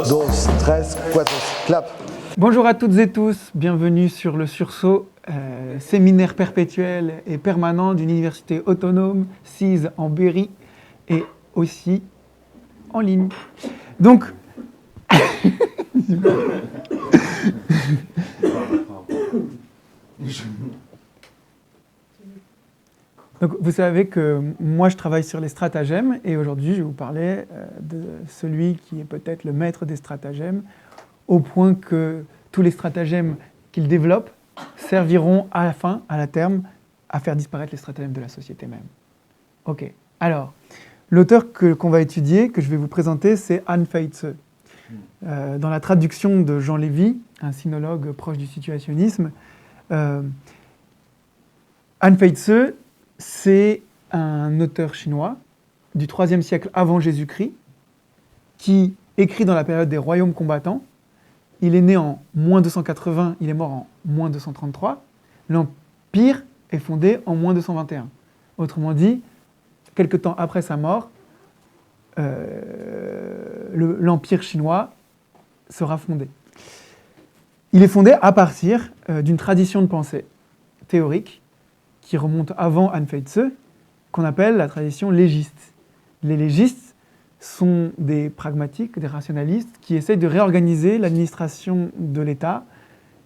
Dos, tres, cuatro, clap. Bonjour à toutes et tous, bienvenue sur le Sursaut, séminaire perpétuel et permanent d'une université autonome, sise en Berry et aussi en ligne. Donc, vous savez que moi je travaille sur les stratagèmes et aujourd'hui je vais vous parler de celui qui est peut-être le maître des stratagèmes, au point que tous les stratagèmes qu'il développe serviront à la fin, à la terme, à faire disparaître les stratagèmes de la société même. Ok, alors, l'auteur qu'on va étudier, que je vais vous présenter, c'est Anne Feitze. Dans la traduction de Jean Lévy, un sinologue proche du situationnisme, Anne Feitze, c'est un auteur chinois du IIIe siècle avant Jésus-Christ qui écrit dans la période des royaumes combattants. Il est né en moins 280, il est mort en moins 233. L'Empire est fondé en moins 221. Autrement dit, quelque temps après sa mort, l'Empire chinois sera fondé. Il est fondé à partir d'une tradition de pensée théorique qui remonte avant Anne Feitze, qu'on appelle la tradition légiste. Les légistes sont des pragmatiques, des rationalistes, qui essayent de réorganiser l'administration de l'État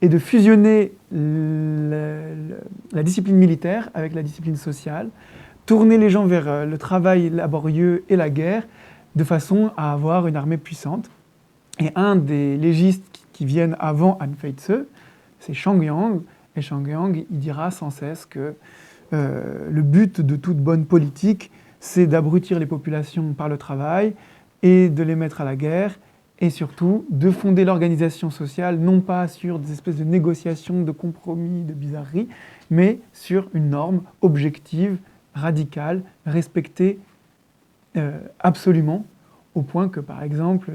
et de fusionner la discipline militaire avec la discipline sociale, tourner les gens vers le travail laborieux et la guerre, de façon à avoir une armée puissante. Et un des légistes qui viennent avant Anne Feitze, c'est Shang Yang. Et Shang Yang, il dira sans cesse que le but de toute bonne politique, c'est d'abrutir les populations par le travail et de les mettre à la guerre, et surtout de fonder l'organisation sociale, non pas sur des espèces de négociations, de compromis, de bizarreries, mais sur une norme objective, radicale, respectée absolument, au point que, par exemple,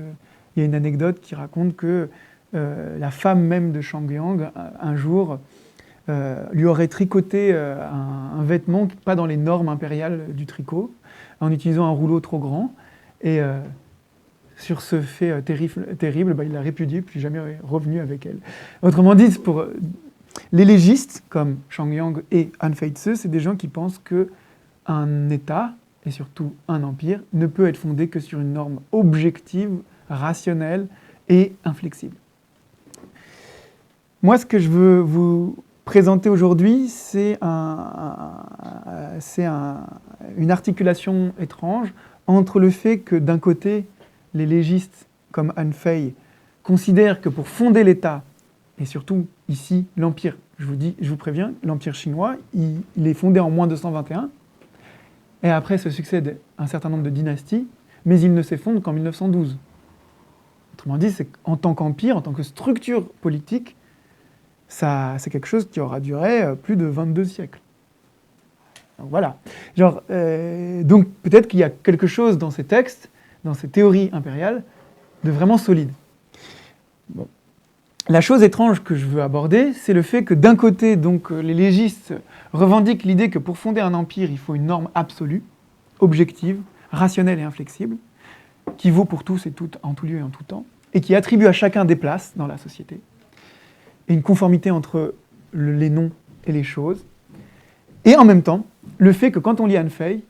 il y a une anecdote qui raconte que la femme même de Shang Yang, un jour, lui aurait tricoté un vêtement pas dans les normes impériales du tricot, en utilisant un rouleau trop grand. Et sur ce fait terrible, il l'a répudié, puis jamais revenu avec elle. Autrement dit, pour les légistes, comme Shang Yang et Anne Feitze, c'est des gens qui pensent qu'un État, et surtout un empire, ne peut être fondé que sur une norme objective, rationnelle et inflexible. Moi, ce que je veux vous présenter aujourd'hui, c'est une articulation étrange entre le fait que, d'un côté, les légistes, comme Anne Fey, considèrent que pour fonder l'État, et surtout ici l'Empire, je vous préviens, l'Empire chinois, il est fondé en moins 221, et après se succèdent un certain nombre de dynasties, mais il ne s'effondre qu'en 1912. Autrement dit, c'est en tant qu'empire, en tant que structure politique, c'est quelque chose qui aura duré plus de 22 siècles. Donc voilà. Donc peut-être qu'il y a quelque chose dans ces textes, dans ces théories impériales, de vraiment solide. Bon. La chose étrange que je veux aborder, c'est le fait que d'un côté, donc, les légistes revendiquent l'idée que pour fonder un empire, il faut une norme absolue, objective, rationnelle et inflexible, qui vaut pour tous et toutes, en tout lieu et en tout temps, et qui attribue à chacun des places dans la société, et une conformité entre les noms et les choses. Et en même temps, le fait que quand on lit Anne Fey,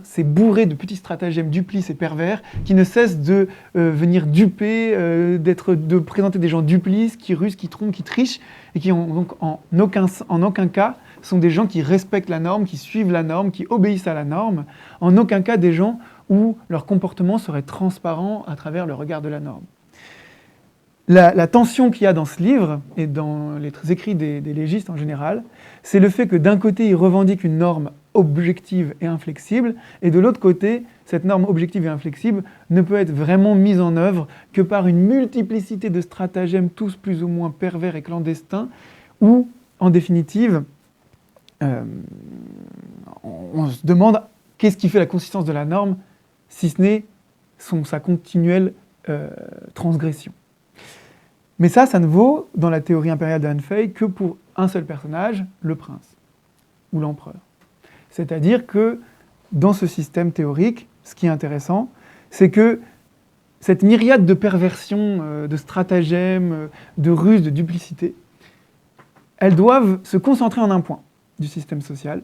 c'est bourré de petits stratagèmes duplices et pervers qui ne cessent de venir duper, de présenter des gens duplices, qui rusent, qui trompent, qui trichent, et qui donc en aucun cas sont des gens qui respectent la norme, qui suivent la norme, qui obéissent à la norme, en aucun cas des gens où leur comportement serait transparent à travers le regard de la norme. La tension qu'il y a dans ce livre, et dans les écrits des légistes en général, c'est le fait que d'un côté, ils revendiquent une norme objective et inflexible, et de l'autre côté, cette norme objective et inflexible ne peut être vraiment mise en œuvre que par une multiplicité de stratagèmes, tous plus ou moins pervers et clandestins, où, en définitive, on se demande qu'est-ce qui fait la consistance de la norme, si ce n'est sa continuelle transgression. Mais ça ne vaut, dans la théorie impériale de Anne Fey, que pour un seul personnage, le prince, ou l'empereur. C'est-à-dire que, dans ce système théorique, ce qui est intéressant, c'est que cette myriade de perversions, de stratagèmes, de ruses, de duplicités, elles doivent se concentrer en un point du système social,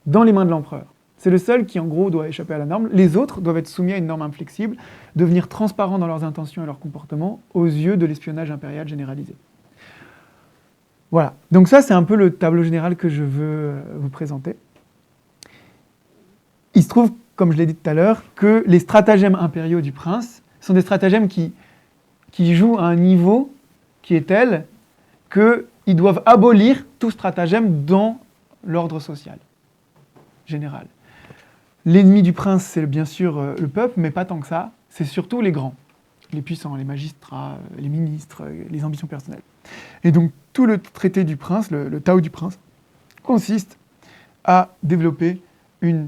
dans les mains de l'empereur. C'est le seul qui, en gros, doit échapper à la norme. Les autres doivent être soumis à une norme inflexible, devenir transparents dans leurs intentions et leurs comportements aux yeux de l'espionnage impérial généralisé. Voilà. Donc ça, c'est un peu le tableau général que je veux vous présenter. Il se trouve, comme je l'ai dit tout à l'heure, que les stratagèmes impériaux du prince sont des stratagèmes qui jouent à un niveau qui est tel qu'ils doivent abolir tout stratagème dans l'ordre social général. L'ennemi du prince, c'est bien sûr le peuple, mais pas tant que ça. C'est surtout les grands, les puissants, les magistrats, les ministres, les ambitions personnelles. Et donc, tout le traité du prince, le Tao du prince, consiste à développer un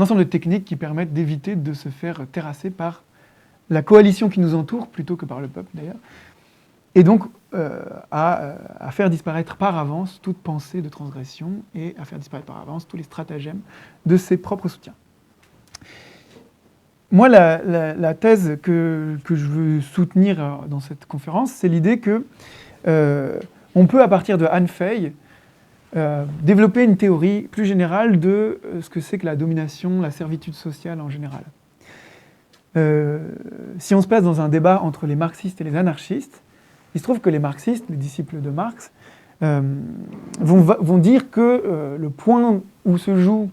ensemble de techniques qui permettent d'éviter de se faire terrasser par la coalition qui nous entoure, plutôt que par le peuple d'ailleurs, et donc à faire disparaître par avance toute pensée de transgression et à faire disparaître par avance tous les stratagèmes de ses propres soutiens. Moi, la thèse que je veux soutenir dans cette conférence, c'est l'idée que on peut, à partir de Han Fei, développer une théorie plus générale de ce que c'est que la domination, la servitude sociale en général. Si on se place dans un débat entre les marxistes et les anarchistes, il se trouve que les marxistes, les disciples de Marx, vont dire que le point où se jouent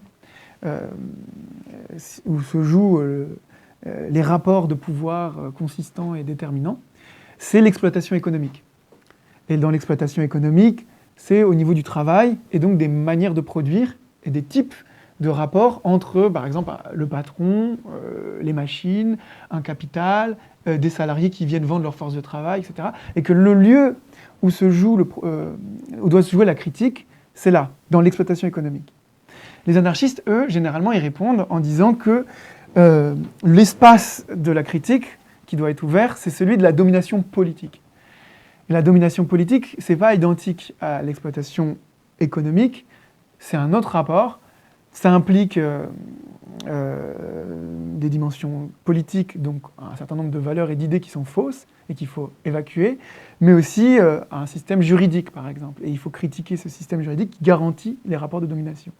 les rapports de pouvoir consistants et déterminants, c'est l'exploitation économique. Et dans l'exploitation économique, c'est au niveau du travail et donc des manières de produire et des types de rapports entre, par exemple, le patron, les machines, un capital, des salariés qui viennent vendre leur force de travail, etc. Et que le lieu où où doit se jouer la critique, c'est là, dans l'exploitation économique. Les anarchistes, eux, généralement, ils répondent en disant que l'espace de la critique qui doit être ouvert, c'est celui de la domination politique. Et la domination politique, c'est pas identique à l'exploitation économique, c'est un autre rapport. Ça implique des dimensions politiques, donc un certain nombre de valeurs et d'idées qui sont fausses et qu'il faut évacuer, mais aussi un système juridique, par exemple. Et il faut critiquer ce système juridique qui garantit les rapports de domination.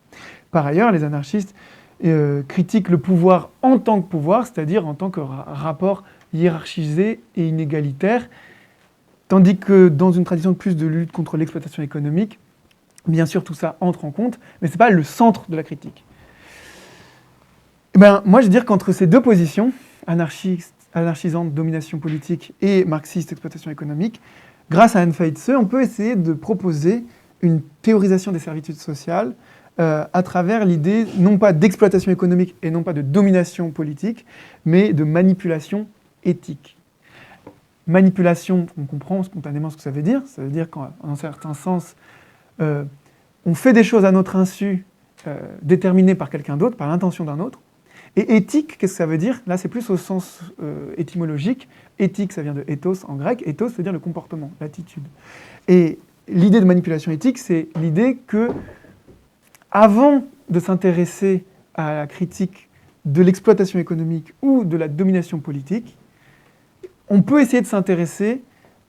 Par ailleurs, les anarchistes critiquent le pouvoir en tant que pouvoir, c'est-à-dire en tant que rapport hiérarchisé et inégalitaire, tandis que dans une tradition de plus de lutte contre l'exploitation économique, bien sûr tout ça entre en compte, mais ce n'est pas le centre de la critique. Moi je veux dire qu'entre ces deux positions, anarchisante, domination politique, et marxiste, exploitation économique, grâce à Han Fei Tse, on peut essayer de proposer une théorisation des servitudes sociales à travers l'idée non pas d'exploitation économique et non pas de domination politique, mais de manipulation éthique. Manipulation, on comprend spontanément ce que ça veut dire qu'en un certain sens, on fait des choses à notre insu, déterminées par quelqu'un d'autre, par l'intention d'un autre. Et éthique, qu'est-ce que ça veut dire? Là, c'est plus au sens étymologique. Éthique, ça vient de ethos en grec. Ethos, ça veut dire le comportement, l'attitude. Et l'idée de manipulation éthique, c'est l'idée que, avant de s'intéresser à la critique de l'exploitation économique ou de la domination politique, on peut essayer de s'intéresser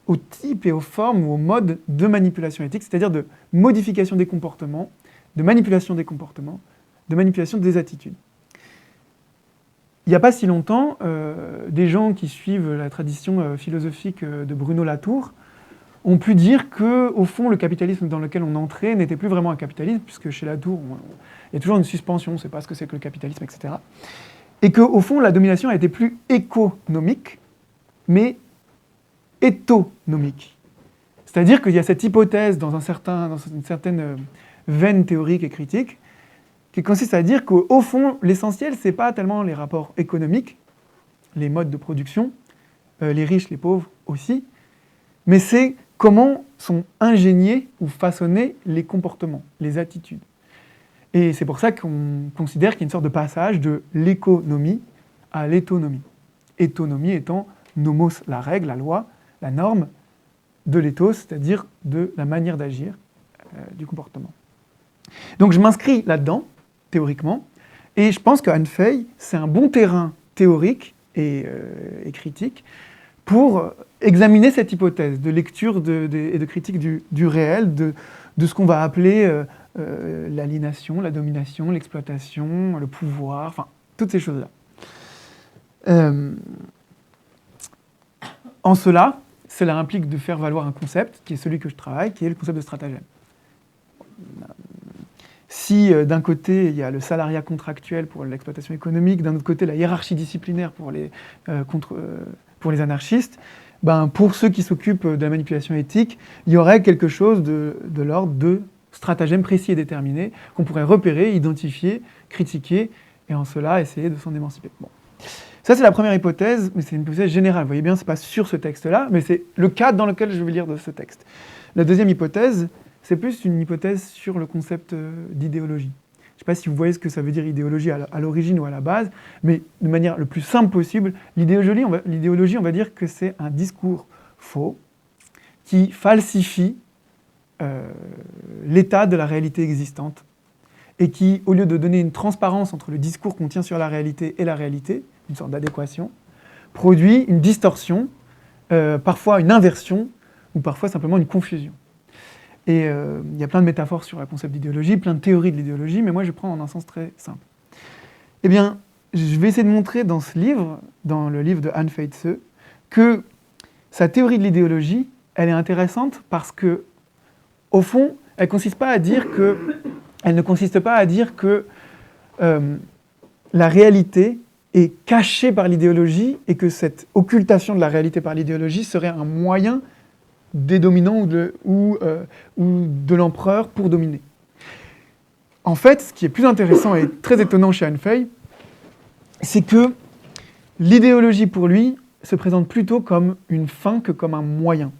aux types et aux formes ou aux modes de manipulation éthique, c'est-à-dire de modification des comportements, de manipulation des comportements, de manipulation des attitudes. Il n'y a pas si longtemps, des gens qui suivent la tradition philosophique de Bruno Latour ont pu dire qu'au fond, le capitalisme dans lequel on entrait n'était plus vraiment un capitalisme, puisque chez Latour, il y a toujours une suspension, on ne sait pas ce que c'est que le capitalisme, etc. Et qu'au fond, la domination était plus économique, mais éthonomique. C'est-à-dire qu'il y a cette hypothèse dans une certaine veine théorique et critique qui consiste à dire qu'au fond, l'essentiel, ce n'est pas tellement les rapports économiques, les modes de production, les riches, les pauvres aussi, mais c'est comment sont ingéniés ou façonnés les comportements, les attitudes. Et c'est pour ça qu'on considère qu'il y a une sorte de passage de l'économie à l'éthonomie. Éthonomie étant nomos, la règle, la loi, la norme, de l'éthos, c'est-à-dire de la manière d'agir, du comportement. Donc je m'inscris là-dedans, théoriquement, et je pense que Han Fei, c'est un bon terrain théorique et critique, pour examiner cette hypothèse de lecture et de critique du réel, de ce qu'on va appeler l'aliénation, la domination, l'exploitation, le pouvoir, enfin, toutes ces choses-là. En cela implique de faire valoir un concept, qui est celui que je travaille, qui est le concept de stratagème. Si d'un côté, il y a le salariat contractuel pour l'exploitation économique, d'un autre côté, la hiérarchie disciplinaire pour les anarchistes, pour ceux qui s'occupent de la manipulation éthique, il y aurait quelque chose de l'ordre de stratagème précis et déterminé qu'on pourrait repérer, identifier, critiquer, et en cela, essayer de s'en émanciper. Bon. Ça, c'est la première hypothèse, mais c'est une hypothèse générale. Vous voyez bien, ce n'est pas sur ce texte-là, mais c'est le cadre dans lequel je vais lire de ce texte. La deuxième hypothèse, c'est plus une hypothèse sur le concept d'idéologie. Je ne sais pas si vous voyez ce que ça veut dire idéologie à l'origine ou à la base, mais de manière le plus simple possible, l'idéologie, on va dire que c'est un discours faux qui falsifie l'état de la réalité existante et qui, au lieu de donner une transparence entre le discours qu'on tient sur la réalité et la réalité, une sorte d'adéquation, produit une distorsion, parfois une inversion, ou parfois simplement une confusion. Et il y a plein de métaphores sur le concept d'idéologie, plein de théories de l'idéologie, mais moi je prends en un sens très simple. Eh bien, je vais essayer de montrer dans ce livre, dans le livre de Han Fei-Tse, que sa théorie de l'idéologie, elle est intéressante parce que, au fond, elle ne consiste pas à dire que la réalité est cachée par l'idéologie et que cette occultation de la réalité par l'idéologie serait un moyen des dominants ou de l'empereur pour dominer. En fait, ce qui est plus intéressant et très étonnant chez Han Fei, c'est que l'idéologie pour lui se présente plutôt comme une fin que comme un moyen.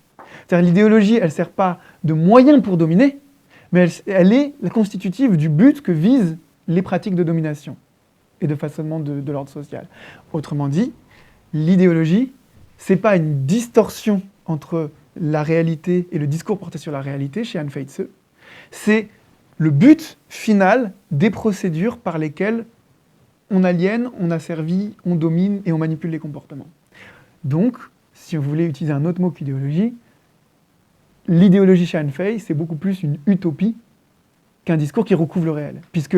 C'est-à-dire l'idéologie, elle ne sert pas de moyen pour dominer, mais elle est la constitutive du but que visent les pratiques de domination et de façonnement de l'ordre social. Autrement dit, l'idéologie, ce n'est pas une distorsion entre la réalité et le discours porté sur la réalité chez Han Fei-Tse, c'est le but final des procédures par lesquelles on aliène, on asservit, on domine et on manipule les comportements. Donc, si vous voulez utiliser un autre mot qu'idéologie, l'idéologie chez Han Fei, c'est beaucoup plus une utopie qu'un discours qui recouvre le réel, puisque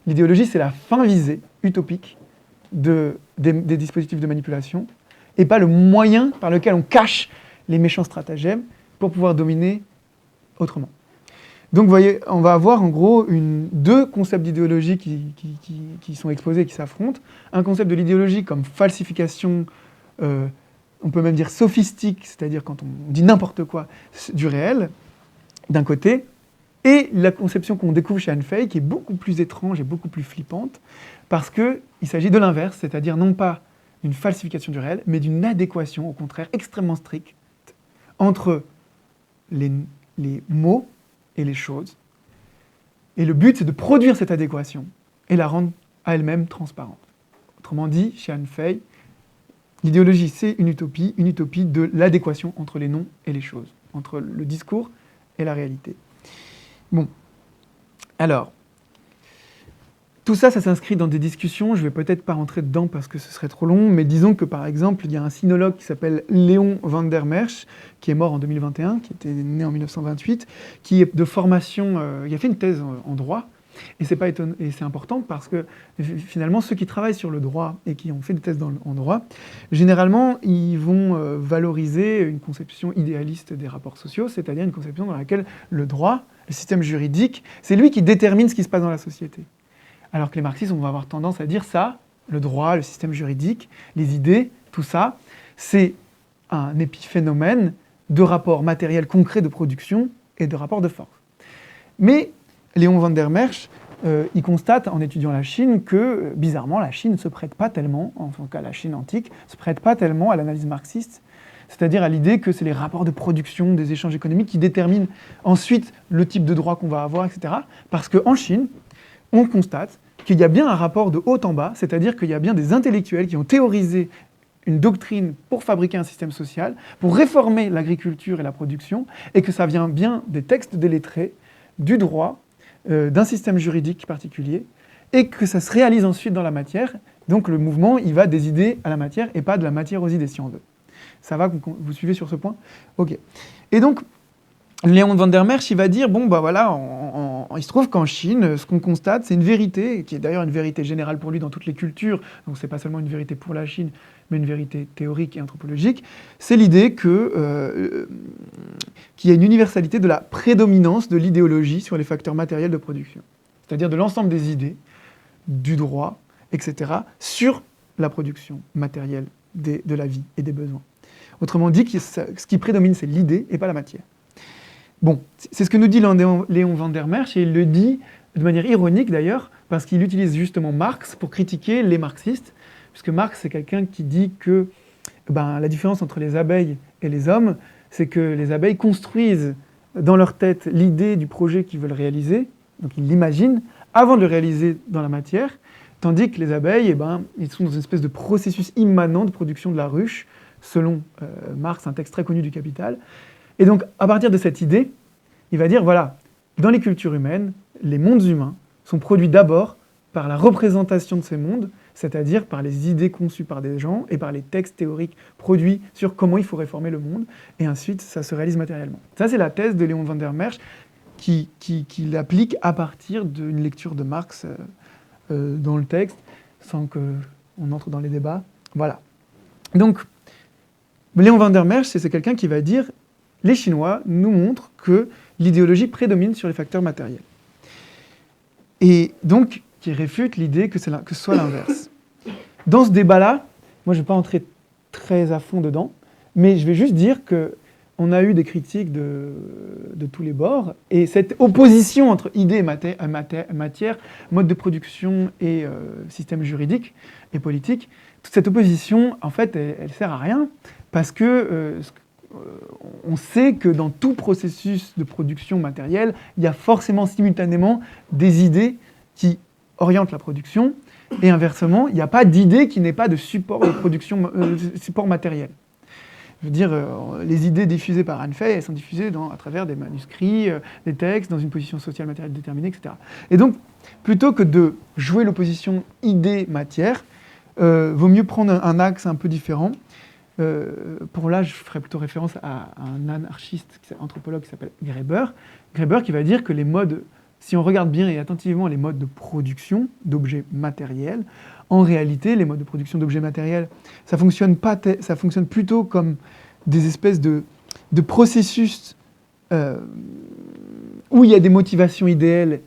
l'idéologie, c'est la fin visée utopique des dispositifs de manipulation, et pas le moyen par lequel on cache les méchants stratagèmes pour pouvoir dominer autrement. Donc vous voyez, on va avoir en gros deux concepts d'idéologie qui sont exposés et qui s'affrontent. Un concept de l'idéologie comme falsification, on peut même dire sophistique, c'est-à-dire quand on dit n'importe quoi du réel, d'un côté, et la conception qu'on découvre chez Han Fei, qui est beaucoup plus étrange et beaucoup plus flippante, parce qu'il s'agit de l'inverse, c'est-à-dire non pas d'une falsification du réel, mais d'une adéquation, au contraire, extrêmement stricte, entre les mots et les choses. Et le but, c'est de produire cette adéquation et la rendre à elle-même transparente. Autrement dit, chez Han Fei, l'idéologie, c'est une utopie de l'adéquation entre les noms et les choses, entre le discours et la réalité. Bon, alors, tout ça, ça s'inscrit dans des discussions, je ne vais peut-être pas rentrer dedans parce que ce serait trop long, mais disons que par exemple, il y a un sinologue qui s'appelle Léon van der Merch, qui est mort en 2021, qui était né en 1928, qui est de formation, il a fait une thèse en droit, et c'est pas étonnant, et c'est important parce que finalement, ceux qui travaillent sur le droit et qui ont fait des thèses en droit, généralement, ils vont valoriser une conception idéaliste des rapports sociaux, c'est-à-dire une conception dans laquelle le droit, le système juridique, c'est lui qui détermine ce qui se passe dans la société. Alors que les marxistes, on va avoir tendance à dire ça, le droit, le système juridique, les idées, tout ça, c'est un épiphénomène de rapports matériels concrets de production et de rapports de force. Mais Léon van der Merch, il constate en étudiant la Chine que, bizarrement, la Chine ne se prête pas tellement, en tout cas la Chine antique, ne se prête pas tellement à l'analyse marxiste, c'est-à-dire à l'idée que c'est les rapports de production, des échanges économiques qui déterminent ensuite le type de droit qu'on va avoir, etc. Parce qu'en Chine, on constate qu'il y a bien un rapport de haut en bas, c'est-à-dire qu'il y a bien des intellectuels qui ont théorisé une doctrine pour fabriquer un système social, pour réformer l'agriculture et la production, et que ça vient bien des textes des lettrés, du droit, d'un système juridique particulier, et que ça se réalise ensuite dans la matière, Donc le mouvement, il va des idées à la matière et pas de la matière aux idées, si on veut. Ça va, vous suivez sur ce point? Ok. Et donc, Léon van der Merch, il va dire, bon, bah voilà, il se trouve qu'en Chine, ce qu'on constate, c'est une vérité, qui est d'ailleurs une vérité générale pour lui dans toutes les cultures, donc c'est pas seulement une vérité pour la Chine, mais une vérité théorique et anthropologique, c'est l'idée qu'il y a une universalité de la prédominance de l'idéologie sur les facteurs matériels de production. C'est-à-dire de l'ensemble des idées, du droit, etc., sur la production matérielle de la vie et des besoins. Autrement dit, ce qui prédomine, c'est l'idée et pas la matière. Bon, c'est ce que nous dit Léon van der Merch, et il le dit de manière ironique d'ailleurs, parce qu'il utilise justement Marx pour critiquer les marxistes, puisque Marx, c'est quelqu'un qui dit que la différence entre les abeilles et les hommes, c'est que les abeilles construisent dans leur tête l'idée du projet qu'ils veulent réaliser, donc ils l'imaginent, avant de le réaliser dans la matière, tandis que les abeilles, ils sont dans une espèce de processus immanent de production de la ruche, selon Marx, un texte très connu du Capital. Et donc, à partir de cette idée, il va dire, voilà, dans les cultures humaines, les mondes humains sont produits d'abord par la représentation de ces mondes, c'est-à-dire par les idées conçues par des gens et par les textes théoriques produits sur comment il faut réformer le monde, et ensuite, ça se réalise matériellement. Ça, c'est la thèse de Léon van der Merch, qui l'applique à partir d'une lecture de Marx dans le texte, sans qu'on entre dans les débats. Voilà. Donc, Léon van der Merch, c'est quelqu'un qui va dire les Chinois nous montrent que l'idéologie prédomine sur les facteurs matériels. Et donc, qui réfute l'idée que ce soit l'inverse. Dans ce débat-là, moi je ne vais pas entrer très à fond dedans, mais je vais juste dire qu'on a eu des critiques de tous les bords, et cette opposition entre idées et matière, mode de production et système juridique et politique, toute cette opposition, en fait, elle sert à rien, parce que on sait que dans tout processus de production matérielle, il y a forcément simultanément des idées qui orientent la production, et inversement, il n'y a pas d'idée qui n'ait pas de support de production, support matériel. Je veux dire, les idées diffusées par Anne Fey, elles sont diffusées à travers des manuscrits, des textes, dans une position sociale matérielle déterminée, etc. Et donc, plutôt que de jouer l'opposition idée-matière, vaut mieux prendre un axe un peu différent. Pour là, je ferai plutôt référence à un anarchiste, anthropologue qui s'appelle Graeber. Graeber qui va dire que les modes, si on regarde bien et attentivement les modes de production d'objets matériels, en réalité, les modes de production d'objets matériels, ça fonctionne plutôt comme des espèces de processus où il y a des motivations idéales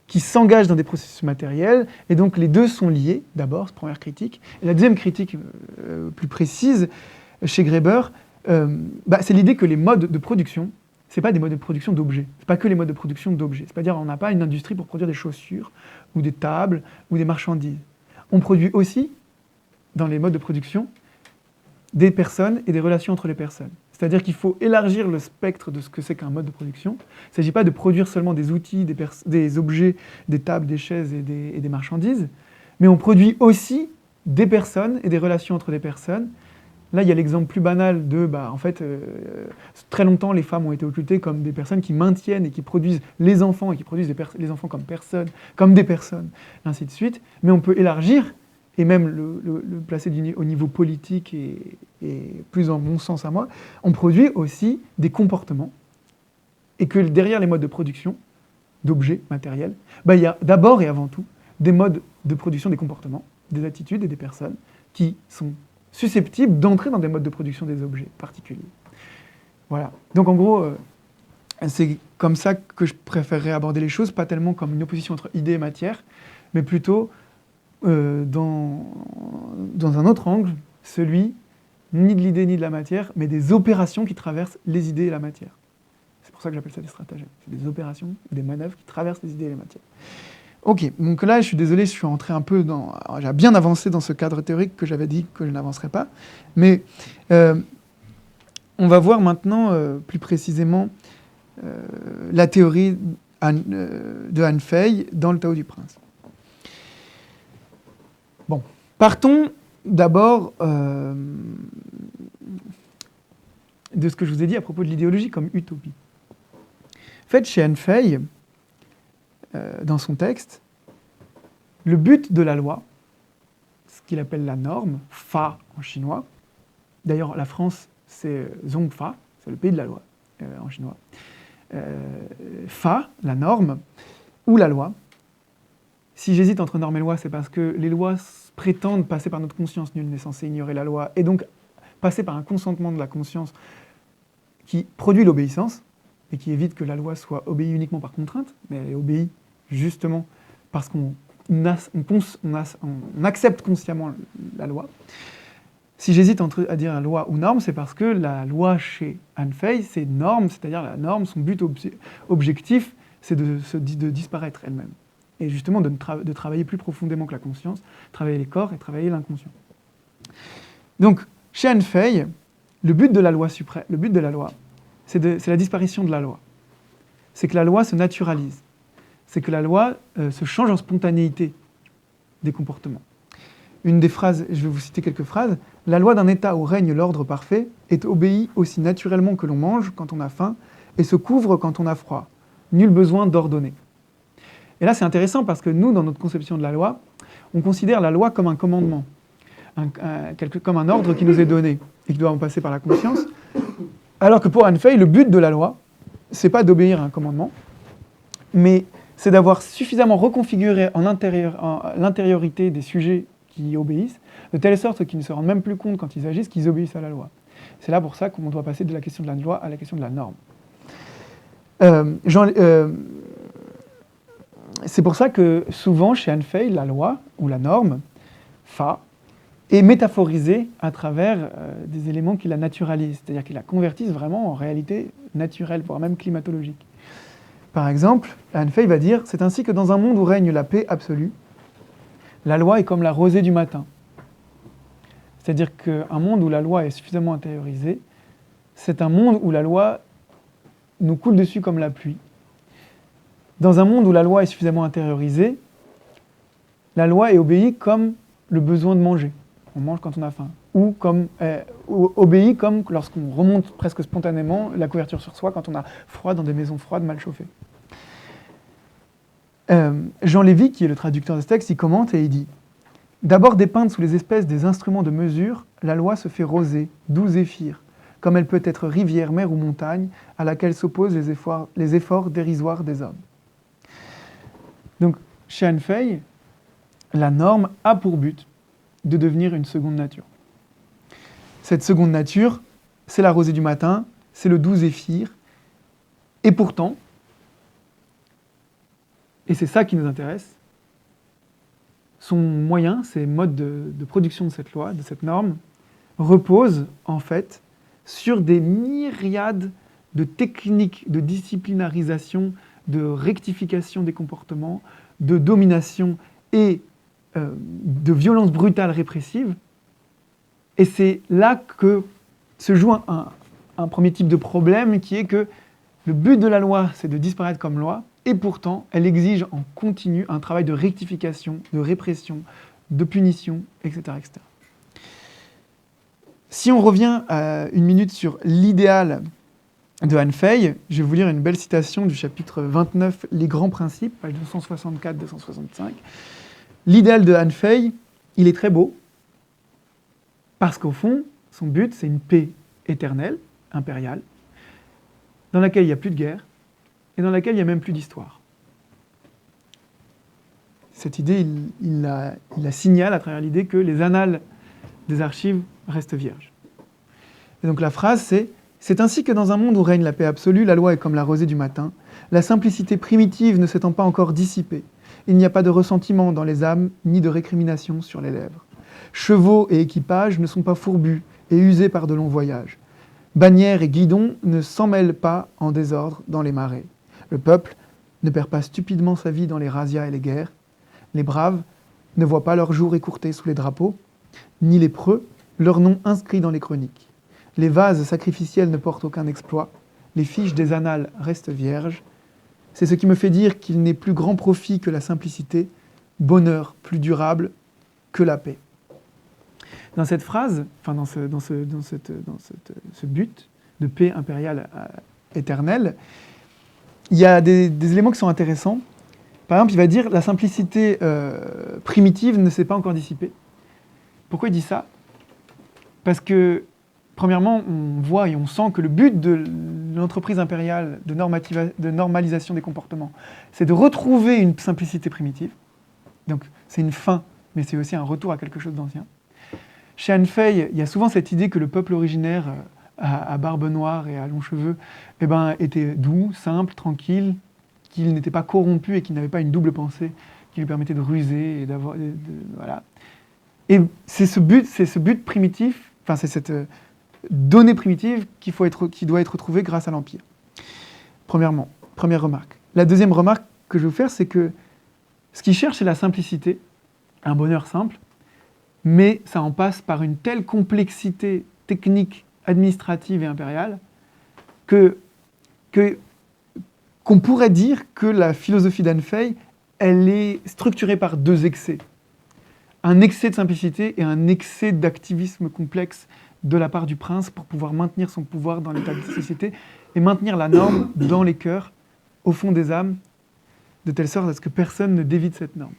qui s'engagent dans des processus matériels, et donc les deux sont liés, d'abord, cette première critique. Et la deuxième critique plus précise, chez Graeber, c'est l'idée que les modes de production, ce n'est pas des modes de production d'objets, ce n'est pas que les modes de production d'objets. C'est-à-dire on n'a pas une industrie pour produire des chaussures, ou des tables, ou des marchandises. On produit aussi, dans les modes de production, des personnes et des relations entre les personnes. C'est-à-dire qu'il faut élargir le spectre de ce que c'est qu'un mode de production. Il ne s'agit pas de produire seulement des outils, des objets, des tables, des chaises et des marchandises, mais on produit aussi des personnes et des relations entre des personnes. Là, il y a l'exemple plus banal de, très longtemps, les femmes ont été occultées comme des personnes qui maintiennent et qui produisent les enfants, et qui produisent les enfants comme personnes, comme des personnes, ainsi de suite. Mais on peut élargir, et même le placer au niveau politique et plus en bon sens à moi, on produit aussi des comportements, et que derrière les modes de production d'objets matériels, il y a d'abord et avant tout des modes de production des comportements, des attitudes et des personnes qui sont susceptibles d'entrer dans des modes de production des objets particuliers. Voilà. Donc en gros, c'est comme ça que je préférerais aborder les choses, pas tellement comme une opposition entre idée et matière, mais plutôt dans un autre angle, celui ni de l'idée ni de la matière, mais des opérations qui traversent les idées et la matière. C'est pour ça que j'appelle ça des stratagèmes. C'est des opérations, des manœuvres qui traversent les idées et la matière. Ok, donc là, je suis désolé, je suis entré un peu dans... J'ai bien avancé dans ce cadre théorique que j'avais dit que je n'avancerais pas, mais on va voir maintenant plus précisément la théorie de Anne Fey dans le Tao du Prince. Bon, partons d'abord de ce que je vous ai dit à propos de l'idéologie comme utopie. En fait, chez Anne Fey, dans son texte, le but de la loi, ce qu'il appelle la norme, Fa en chinois. D'ailleurs, la France, c'est Zhongfa, c'est le pays de la loi en chinois. Fa, la norme, ou la loi. Si j'hésite entre norme et loi, c'est parce que les lois prétendent passer par notre conscience, nul n'est censé ignorer la loi, et donc passer par un consentement de la conscience qui produit l'obéissance, et qui évite que la loi soit obéie uniquement par contrainte, mais elle est obéie justement parce qu'on accepte consciemment la loi. Si j'hésite à dire loi ou norme, c'est parce que la loi chez Han Fei, c'est norme, c'est-à-dire la norme, son but objectif, c'est de disparaître elle-même. Et justement de travailler plus profondément que la conscience, travailler les corps et travailler l'inconscient. Donc, chez Han Fei, le but de la loi suprême, le but de la loi, c'est la disparition de la loi. C'est que la loi se naturalise. C'est que la loi se change en spontanéité des comportements. Une des phrases, je vais vous citer quelques phrases. « La loi d'un État où règne l'ordre parfait est obéie aussi naturellement que l'on mange quand on a faim et se couvre quand on a froid. Nul besoin d'ordonner. » Et là, c'est intéressant parce que nous, dans notre conception de la loi, on considère la loi comme un commandement, comme un ordre qui nous est donné et qui doit en passer par la conscience. Alors que pour Han Fei, le but de la loi, c'est pas d'obéir à un commandement, mais c'est d'avoir suffisamment reconfiguré l'intériorité des sujets qui y obéissent, de telle sorte qu'ils ne se rendent même plus compte quand ils agissent qu'ils obéissent à la loi. C'est là pour ça qu'on doit passer de la question de la loi à la question de la norme. C'est pour ça que souvent chez Han Fei, la loi ou la norme, Fa, est métaphorisée à travers des éléments qui la naturalisent, c'est-à-dire qui la convertissent vraiment en réalité naturelle, voire même climatologique. Par exemple, Han Fei va dire « C'est ainsi que dans un monde où règne la paix absolue, la loi est comme la rosée du matin. » C'est-à-dire qu'un monde où la loi est suffisamment intériorisée, c'est un monde où la loi nous coule dessus comme la pluie. Dans un monde où la loi est suffisamment intériorisée, la loi est obéie comme le besoin de manger. On mange quand on a faim. Ou obéie comme lorsqu'on remonte presque spontanément la couverture sur soi quand on a froid dans des maisons froides mal chauffées. Jean Lévy, qui est le traducteur de ce texte, il commente et il dit « D'abord dépeinte sous les espèces des instruments de mesure, la loi se fait rosée, doux zéphyr, comme elle peut être rivière, mer ou montagne, à laquelle s'opposent les efforts dérisoires des hommes. » Donc, chez Han Fei, la norme a pour but de devenir une seconde nature. Cette seconde nature, c'est la rosée du matin, c'est le doux zéphyr, et pourtant, et c'est ça qui nous intéresse, son moyen, ses modes de production de cette loi, de cette norme, reposent en fait sur des myriades de techniques de disciplinarisation, de rectification des comportements, de domination et de violence brutale répressive. Et c'est là que se joue un premier type de problème qui est que le but de la loi, c'est de disparaître comme loi, et pourtant, elle exige en continu un travail de rectification, de répression, de punition, etc., etc. Si on revient une minute sur l'idéal de Han Fei, je vais vous lire une belle citation du chapitre 29, Les grands principes, page 264-265. L'idéal de Han Fei, il est très beau, parce qu'au fond, son but, c'est une paix éternelle, impériale, dans laquelle il n'y a plus de guerre, et dans laquelle il n'y a même plus d'histoire. Cette idée, il la signale à travers l'idée que les annales des archives restent vierges. Et donc la phrase, c'est « C'est ainsi que dans un monde où règne la paix absolue, la loi est comme la rosée du matin, la simplicité primitive ne s'étant pas encore dissipée, il n'y a pas de ressentiment dans les âmes, ni de récrimination sur les lèvres. Chevaux et équipages ne sont pas fourbus et usés par de longs voyages. Bannières et guidons ne s'en mêlent pas en désordre dans les marais. Le peuple ne perd pas stupidement sa vie dans les razzias et les guerres. Les braves ne voient pas leur jour écourté sous les drapeaux, ni les preux, leur nom inscrit dans les chroniques. Les vases sacrificiels ne portent aucun exploit, les fiches des annales restent vierges. C'est ce qui me fait dire qu'il n'est plus grand profit que la simplicité, bonheur plus durable que la paix. » Dans cette phrase, enfin dans ce but de paix impériale éternelle, il y a des éléments qui sont intéressants. Par exemple, il va dire la simplicité primitive ne s'est pas encore dissipée. Pourquoi il dit ça? Parce que, premièrement, on voit et on sent que le but de l'entreprise impériale de normalisation des comportements, c'est de retrouver une simplicité primitive. Donc, c'est une fin, mais c'est aussi un retour à quelque chose d'ancien. Chez Han Fei, il y a souvent cette idée que le peuple originaire, à barbe noire et à longs cheveux, était doux, simple, tranquille, qu'il n'était pas corrompu et qu'il n'avait pas une double pensée qui lui permettait de ruser et d'avoir... voilà. Et c'est ce but primitif, enfin c'est cette donnée primitive qui doit être retrouvée grâce à l'Empire. Première remarque. La deuxième remarque que je vais vous faire, c'est que ce qu'il cherche, c'est la simplicité, un bonheur simple, mais ça en passe par une telle complexité technique, administrative et impériale qu'on pourrait dire que la philosophie d'Han Fei, elle est structurée par deux excès. Un excès de simplicité et un excès d'activisme complexe de la part du prince pour pouvoir maintenir son pouvoir dans l'état de société et maintenir la norme dans les cœurs, au fond des âmes, de telle sorte à ce que personne ne dévie de cette norme.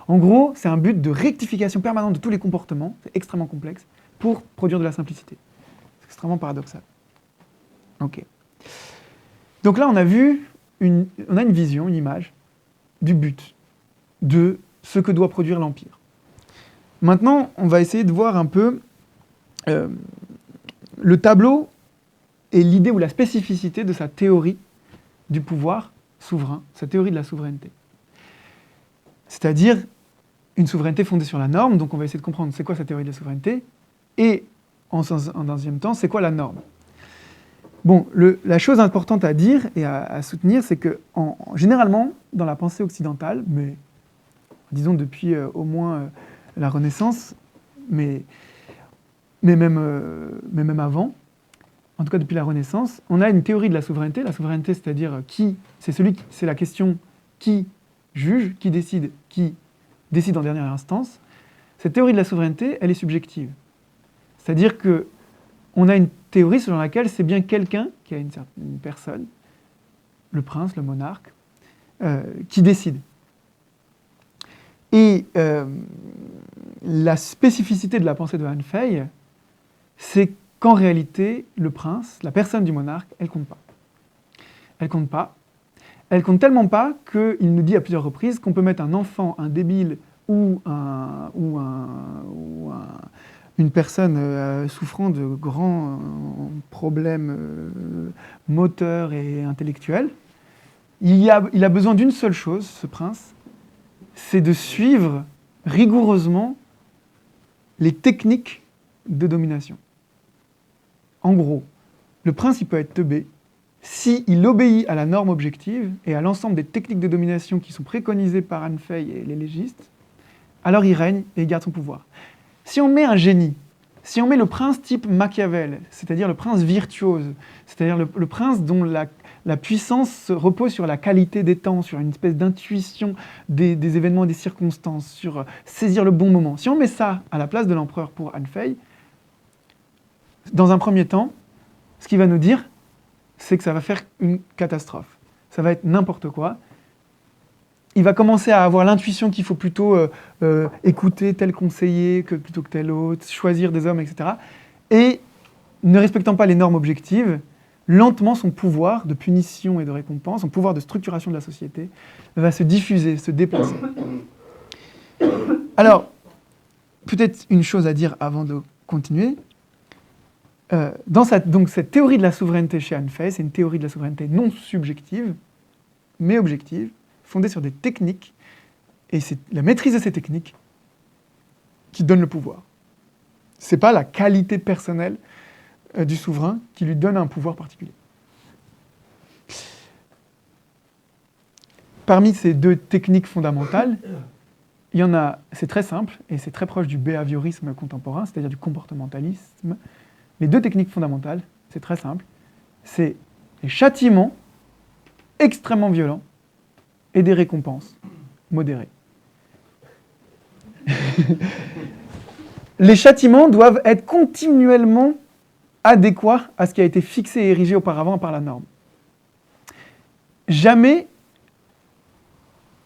En gros, c'est un but de rectification permanente de tous les comportements, c'est extrêmement complexe, pour produire de la simplicité. C'est extrêmement paradoxal. Ok. Donc là, on a une vision, une image du but, de ce que doit produire l'Empire. Maintenant, on va essayer de voir un peu le tableau et l'idée ou la spécificité de sa théorie du pouvoir souverain, sa théorie de la souveraineté. C'est-à-dire une souveraineté fondée sur la norme, donc on va essayer de comprendre c'est quoi sa théorie de la souveraineté, et en deuxième temps, c'est quoi la norme. Bon, la chose importante à dire et à soutenir, c'est que généralement, dans la pensée occidentale, mais disons depuis au moins la Renaissance, mais même avant, en tout cas depuis la Renaissance, on a une théorie de la souveraineté. La souveraineté, c'est-à-dire c'est la question qui juge, qui décide en dernière instance. Cette théorie de la souveraineté, elle est subjective. C'est-à-dire que on a une théorie selon laquelle c'est bien quelqu'un, qui a une personne, le prince, le monarque, qui décide. Et la spécificité de la pensée de Han Fei, c'est qu'en réalité, le prince, la personne du monarque, elle compte pas. Elle compte pas. Elle compte tellement pas qu'il nous dit à plusieurs reprises qu'on peut mettre un enfant, un débile ou une personne souffrant de grands problèmes moteurs et intellectuels. Il a besoin d'une seule chose, ce prince, c'est de suivre rigoureusement les techniques de domination. En gros, le prince, il peut être teubé s'il obéit à la norme objective et à l'ensemble des techniques de domination qui sont préconisées par Han Fei et les légistes, alors il règne et il garde son pouvoir. Si on met un génie, si on met le prince type Machiavel, c'est-à-dire le prince virtuose, c'est-à-dire le prince dont la puissance repose sur la qualité des temps, sur une espèce d'intuition des événements et des circonstances, sur saisir le bon moment. Si on met ça à la place de l'empereur pour Han Fei, dans un premier temps, ce qu'il va nous dire, c'est que ça va faire une catastrophe. Ça va être n'importe quoi. Il va commencer à avoir l'intuition qu'il faut plutôt écouter tel conseiller plutôt que tel autre, choisir des hommes, etc. Et ne respectant pas les normes objectives, lentement son pouvoir de punition et de récompense, son pouvoir de structuration de la société, va se diffuser, se déplacer. Alors, peut-être une chose à dire avant de continuer. Donc cette théorie de la souveraineté chez Han Fei, c'est une théorie de la souveraineté non subjective, mais objective, fondée sur des techniques, et c'est la maîtrise de ces techniques qui donne le pouvoir. Ce n'est pas la qualité personnelle du souverain qui lui donne un pouvoir particulier. Parmi ces deux techniques fondamentales, il y en a, c'est très simple, et c'est très proche du behaviorisme contemporain, c'est-à-dire du comportementalisme. Les deux techniques fondamentales, c'est très simple, c'est les châtiments extrêmement violents et des récompenses modérées. Les châtiments doivent être continuellement adéquats à ce qui a été fixé et érigé auparavant par la norme. Jamais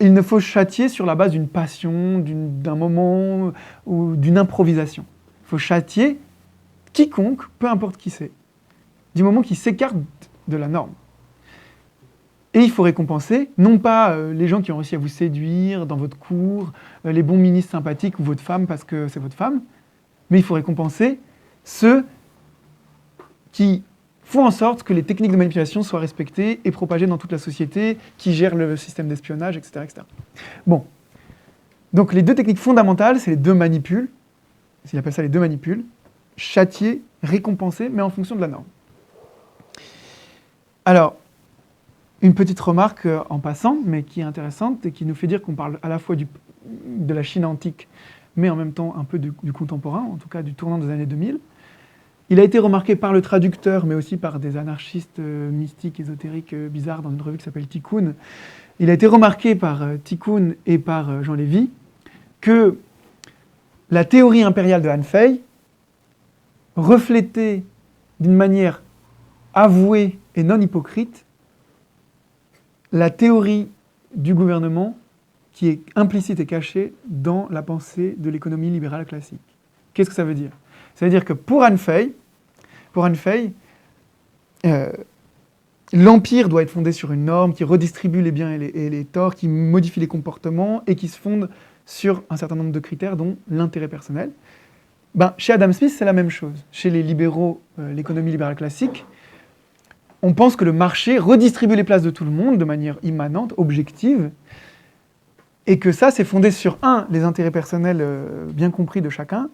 il ne faut châtier sur la base d'une passion, d'un moment ou d'une improvisation. Il faut châtier quiconque, peu importe qui c'est, du moment qu'il s'écarte de la norme. Et il faut récompenser, non pas les gens qui ont réussi à vous séduire dans votre cours, les bons ministres sympathiques ou votre femme parce que c'est votre femme, mais il faut récompenser ceux qui font en sorte que les techniques de manipulation soient respectées et propagées dans toute la société, qui gèrent le système d'espionnage, etc., etc. Bon. Donc les deux techniques fondamentales, c'est les deux manipules. Il appelle ça les deux manipules. Châtier, récompenser, mais en fonction de la norme. Alors, une petite remarque en passant, mais qui est intéressante et qui nous fait dire qu'on parle à la fois de la Chine antique, mais en même temps un peu du contemporain, en tout cas du tournant des années 2000. Il a été remarqué par le traducteur, mais aussi par des anarchistes mystiques, ésotériques, bizarres, dans une revue qui s'appelle Tikkun. Il a été remarqué par Tikkun et par Jean Lévy que la théorie impériale de Han Fei reflétait d'une manière avouée et non hypocrite la théorie du gouvernement qui est implicite et cachée dans la pensée de l'économie libérale classique. Qu'est-ce que ça veut dire ? Ça veut dire que pour Han Fei, l'empire doit être fondé sur une norme qui redistribue les biens et les torts, qui modifie les comportements et qui se fonde sur un certain nombre de critères, dont l'intérêt personnel. Chez Adam Smith, c'est la même chose. Chez les libéraux, l'économie libérale classique, on pense que le marché redistribue les places de tout le monde de manière immanente, objective, et que ça, c'est fondé sur, un, les intérêts personnels bien compris de chacun,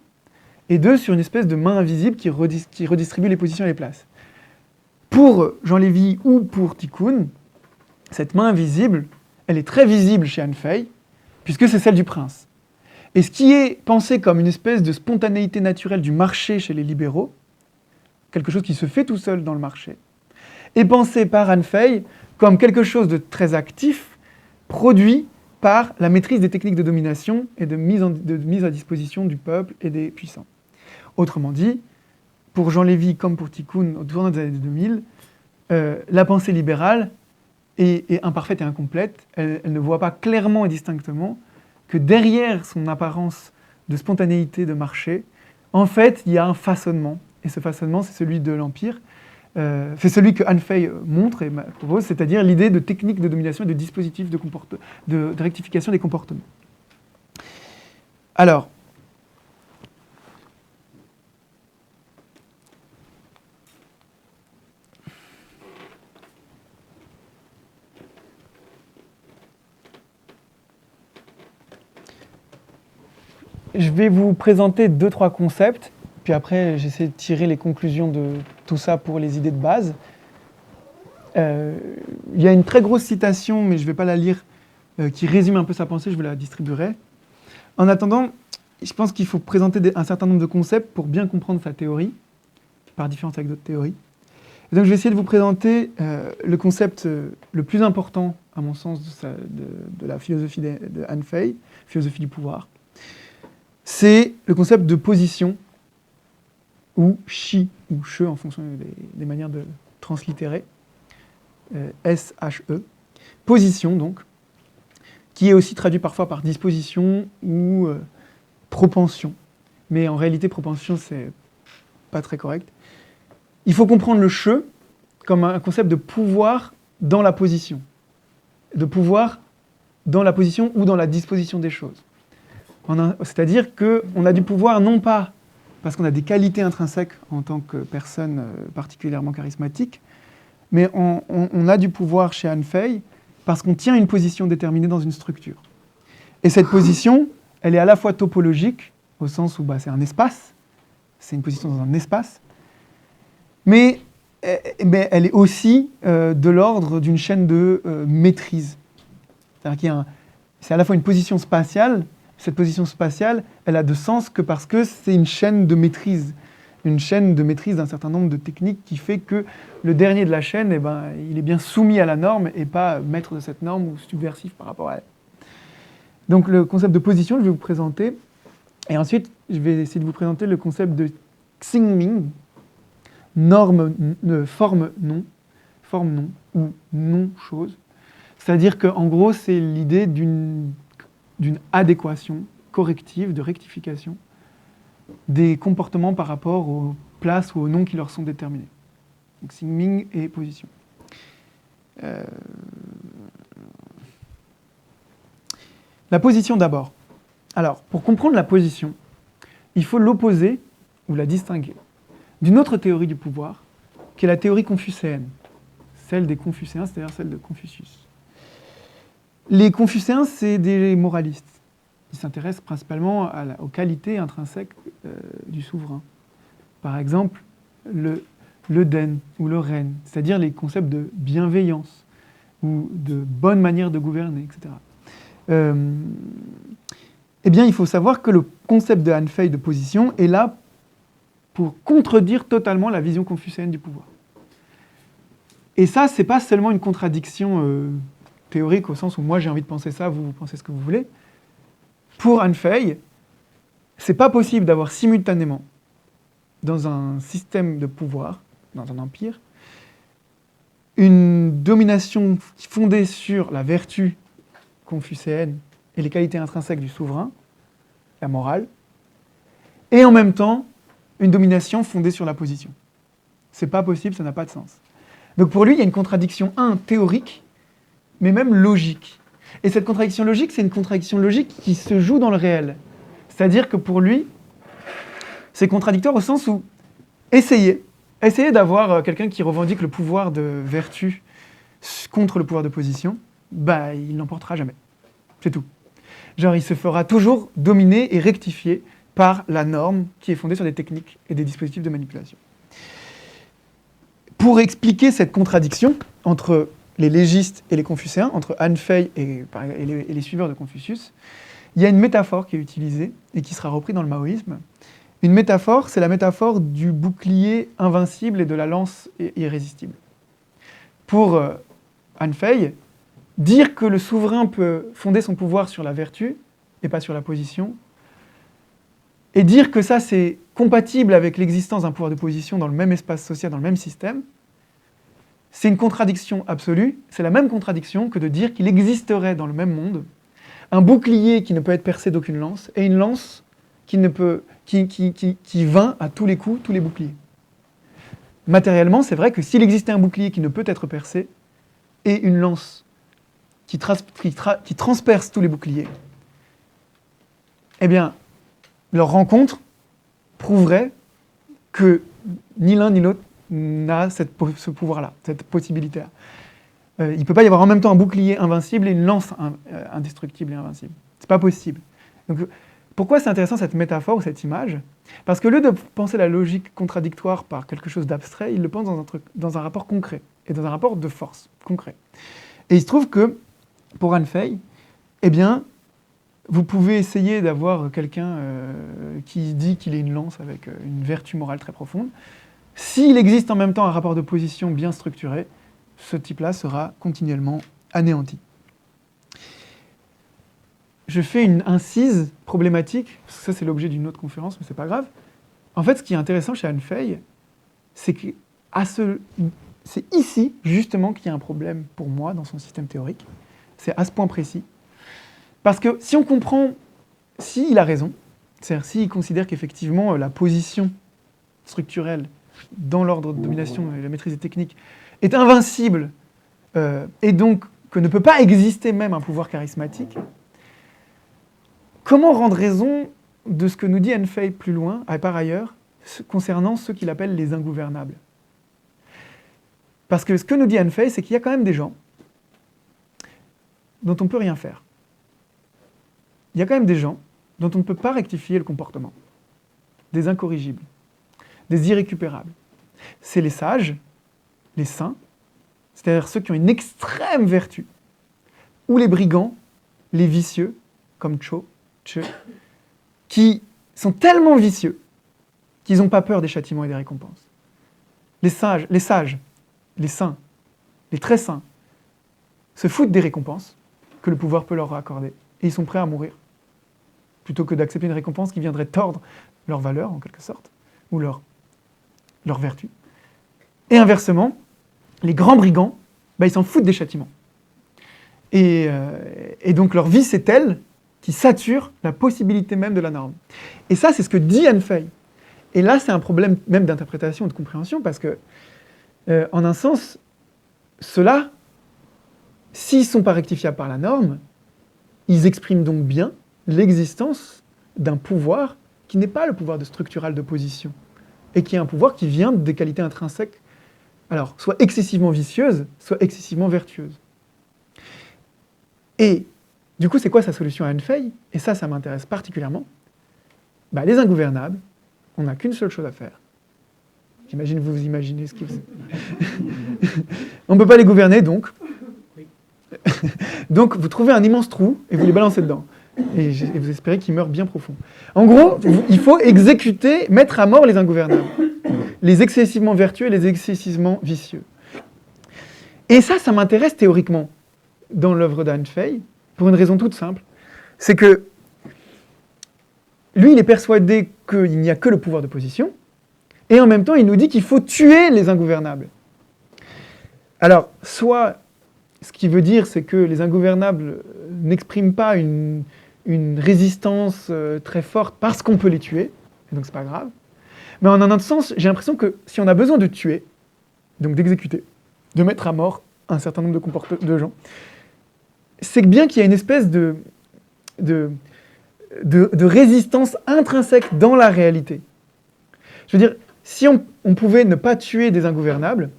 et deux, sur une espèce de main invisible qui redistribue les positions et les places. Pour Jean Lévy ou pour Tikkun, cette main invisible, elle est très visible chez Han Fei, puisque c'est celle du prince. Et ce qui est pensé comme une espèce de spontanéité naturelle du marché chez les libéraux, quelque chose qui se fait tout seul dans le marché, est pensé par Han Fei comme quelque chose de très actif, produit par la maîtrise des techniques de domination et de mise à disposition du peuple et des puissants. Autrement dit, pour Jean Lévy comme pour Tikkun, au tournant des années 2000, la pensée libérale est imparfaite et incomplète. Elle ne voit pas clairement et distinctement que derrière son apparence de spontanéité de marché, en fait, il y a un façonnement. Et ce façonnement, c'est celui de l'Empire. C'est celui que Han Fei montre et propose, c'est-à-dire l'idée de technique de domination et de dispositifs de rectification des comportements. Alors, je vais vous présenter 2-3 concepts, puis après j'essaie de tirer les conclusions de tout ça pour les idées de base. Il y a une très grosse citation, mais je ne vais pas la lire, qui résume un peu sa pensée, je vous la distribuerai. En attendant, je pense qu'il faut présenter un certain nombre de concepts pour bien comprendre sa théorie, par différence avec d'autres théories. Et donc je vais essayer de vous présenter le concept le plus important, à mon sens, de la philosophie de Han Fei, philosophie du pouvoir. C'est le concept de position, ou chi, ou che, en fonction des manières de translittérer, S-H-E. Position, donc, qui est aussi traduit parfois par disposition ou propension. Mais en réalité, propension, c'est pas très correct. Il faut comprendre le che comme un concept de pouvoir dans la position. De pouvoir dans la position ou dans la disposition des choses. C'est-à-dire qu'on a du pouvoir non pas parce qu'on a des qualités intrinsèques en tant que personne particulièrement charismatique, mais on a du pouvoir chez Han Fei parce qu'on tient une position déterminée dans une structure. Et cette position, elle est à la fois topologique, au sens où c'est un espace, c'est une position dans un espace, mais elle est aussi de l'ordre d'une chaîne de maîtrise. C'est-à-dire c'est à la fois une position spatiale. Cette position spatiale, elle a de sens que parce que c'est une chaîne de maîtrise d'un certain nombre de techniques qui fait que le dernier de la chaîne, il est bien soumis à la norme et pas maître de cette norme ou subversif par rapport à elle. Donc le concept de position, je vais vous présenter, et ensuite je vais essayer de vous présenter le concept de Xingming, forme non ou non-chose. C'est-à-dire qu'en gros, c'est l'idée d'une adéquation corrective, de rectification des comportements par rapport aux places ou aux noms qui leur sont déterminés. Donc Xingming et position. La position d'abord. Alors, pour comprendre la position, il faut l'opposer ou la distinguer d'une autre théorie du pouvoir, qui est la théorie confucéenne, celle des Confucéens, c'est-à-dire celle de Confucius. Les Confucéens, c'est des moralistes. Ils s'intéressent principalement aux qualités intrinsèques du souverain. Par exemple, le den ou le ren, c'est-à-dire les concepts de bienveillance ou de bonne manière de gouverner, etc. Eh bien, il faut savoir que le concept de Han Fei de position est là pour contredire totalement la vision confucéenne du pouvoir. Et ça, c'est pas seulement une contradiction théorique au sens où moi j'ai envie de penser ça, vous pensez ce que vous voulez. Pour Han Fei, c'est pas possible d'avoir simultanément dans un système de pouvoir, dans un empire, une domination fondée sur la vertu confucéenne et les qualités intrinsèques du souverain, la morale, et en même temps une domination fondée sur la position. C'est pas possible, ça n'a pas de sens. Donc pour lui, il y a une contradiction, théorique, mais même logique. Et cette contradiction logique, c'est une contradiction logique qui se joue dans le réel. C'est-à-dire que pour lui, c'est contradictoire au sens où essayer d'avoir quelqu'un qui revendique le pouvoir de vertu contre le pouvoir de position, il n'emportera jamais. C'est tout. Genre, il se fera toujours dominer et rectifier par la norme qui est fondée sur des techniques et des dispositifs de manipulation. Pour expliquer cette contradiction entre les légistes et les confucéens, entre Han Fei et les suiveurs de Confucius, il y a une métaphore qui est utilisée et qui sera reprise dans le maoïsme. Une métaphore, c'est la métaphore du bouclier invincible et de la lance irrésistible. Pour Han Fei, dire que le souverain peut fonder son pouvoir sur la vertu et pas sur la position, et dire que ça c'est compatible avec l'existence d'un pouvoir de position dans le même espace social, dans le même système, c'est une contradiction absolue. C'est la même contradiction que de dire qu'il existerait dans le même monde un bouclier qui ne peut être percé d'aucune lance et une lance qui vainc à tous les coups tous les boucliers. Matériellement, c'est vrai que s'il existait un bouclier qui ne peut être percé et une lance qui transperce tous les boucliers, eh bien, leur rencontre prouverait que ni l'un ni l'autre n'a ce pouvoir-là, cette possibilité-là. Il ne peut pas y avoir en même temps un bouclier invincible et une lance indestructible et invincible. C'est pas possible. Donc, pourquoi c'est intéressant cette métaphore ou cette image ? Parce que au lieu de penser la logique contradictoire par quelque chose d'abstrait, il le pense dans un rapport concret et dans un rapport de force concret. Et il se trouve que pour Han Fei, eh bien, vous pouvez essayer d'avoir quelqu'un qui dit qu'il est une lance avec une vertu morale très profonde. S'il existe en même temps un rapport de position bien structuré, ce type-là sera continuellement anéanti. Je fais une incise problématique, parce que ça c'est l'objet d'une autre conférence, mais c'est pas grave. En fait, ce qui est intéressant chez Han Fei, c'est que c'est ici, justement, qu'il y a un problème pour moi dans son système théorique. C'est à ce point précis. Parce que si on comprend, s'il a raison, c'est-à-dire s'il considère qu'effectivement la position structurelle dans l'ordre de domination et la maîtrise des techniques est invincible, et donc que ne peut pas exister même un pouvoir charismatique, comment rendre raison de ce que nous dit Han Fei plus loin, par ailleurs, concernant ceux qu'il appelle les ingouvernables ? Parce que ce que nous dit Han Fei, c'est qu'il y a quand même des gens dont on ne peut rien faire. Il y a quand même des gens dont on ne peut pas rectifier le comportement. Des incorrigibles, des irrécupérables. C'est les sages, les saints, c'est-à-dire ceux qui ont une extrême vertu, ou les brigands, les vicieux, comme Che, qui sont tellement vicieux qu'ils n'ont pas peur des châtiments et des récompenses. Les sages, les saints, les très saints, se foutent des récompenses que le pouvoir peut leur accorder, et ils sont prêts à mourir, plutôt que d'accepter une récompense qui viendrait tordre leur valeur, en quelque sorte, ou leur vertu. Et inversement, les grands brigands, ils s'en foutent des châtiments. Et donc leur vice est tel qui sature la possibilité même de la norme. Et ça, c'est ce que dit Anne Fey. Et là, c'est un problème même d'interprétation et de compréhension, parce que, en un sens, ceux-là, s'ils ne sont pas rectifiables par la norme, ils expriment donc bien l'existence d'un pouvoir qui n'est pas le pouvoir structural de position, et qui est un pouvoir qui vient des qualités intrinsèques, alors, soit excessivement vicieuses, soit excessivement vertueuses. Et du coup, c'est quoi sa solution à Anne Fey? Et ça m'intéresse particulièrement. Les ingouvernables, on n'a qu'une seule chose à faire. J'imagine vous imaginez ce qu'ils faisaient. On ne peut pas les gouverner, donc. Donc, vous trouvez un immense trou et vous les balancez dedans. Et vous espérez qu'ils meurent bien profond. En gros, il faut exécuter, mettre à mort les ingouvernables. Les excessivement vertueux et les excessivement vicieux. Et ça m'intéresse théoriquement dans l'œuvre d'Anne Fey, pour une raison toute simple. C'est que lui, il est persuadé qu'il n'y a que le pouvoir de position, et en même temps, il nous dit qu'il faut tuer les ingouvernables. Alors, soit, ce qui veut dire, c'est que les ingouvernables n'expriment pas une résistance très forte parce qu'on peut les tuer, et donc c'est pas grave. Mais en un autre sens, j'ai l'impression que si on a besoin de tuer, donc d'exécuter, de mettre à mort un certain nombre de gens, c'est bien qu'il y a une espèce de résistance intrinsèque dans la réalité. Je veux dire, si on pouvait ne pas tuer des ingouvernables,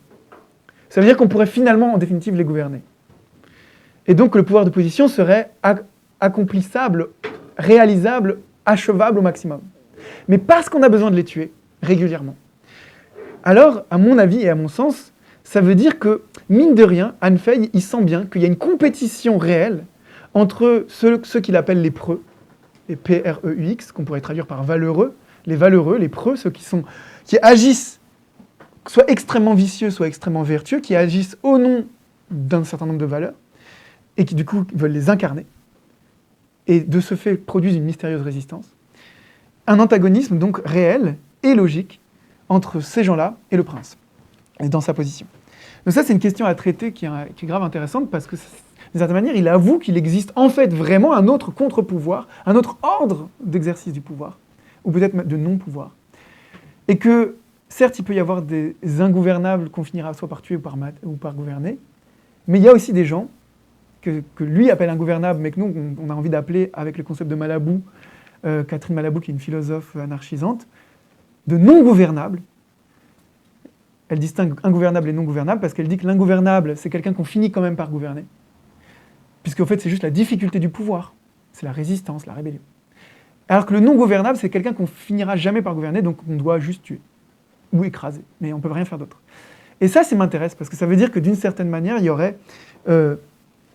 ça veut dire qu'on pourrait finalement, en définitive, les gouverner. Et donc le pouvoir de position serait accomplissable, réalisable, achevable au maximum. Mais parce qu'on a besoin de les tuer régulièrement. Alors, à mon avis et à mon sens, ça veut dire que, mine de rien, Anne Fey, il sent bien qu'il y a une compétition réelle entre ceux qu'il appelle les preux, les P-R-E-U-X, qu'on pourrait traduire par valeureux, les preux, ceux qui agissent, soit extrêmement vicieux, soit extrêmement vertueux, qui agissent au nom d'un certain nombre de valeurs, et qui du coup veulent les incarner, et de ce fait produisent une mystérieuse résistance. Un antagonisme donc réel et logique entre ces gens-là et le prince, et dans sa position. Donc ça, c'est une question à traiter qui est grave intéressante, parce que, d'une certaine manière, il avoue qu'il existe en fait vraiment un autre contre-pouvoir, un autre ordre d'exercice du pouvoir, ou peut-être de non-pouvoir. Et que, certes, il peut y avoir des ingouvernables qu'on finira soit par tuer ou par gouverner, mais il y a aussi des gens que lui appelle ingouvernables, mais que nous, on a envie d'appeler, avec le concept de Malabou, Catherine Malabou, qui est une philosophe anarchisante, de non-gouvernables. Elle distingue ingouvernable et non-gouvernable parce qu'elle dit que l'ingouvernable, c'est quelqu'un qu'on finit quand même par gouverner, puisqu'en fait, c'est juste la difficulté du pouvoir, c'est la résistance, la rébellion. Alors que le non-gouvernable, c'est quelqu'un qu'on finira jamais par gouverner, donc on doit juste tuer, ou écraser, mais on peut rien faire d'autre. Et ça m'intéresse, parce que ça veut dire que d'une certaine manière, il y aurait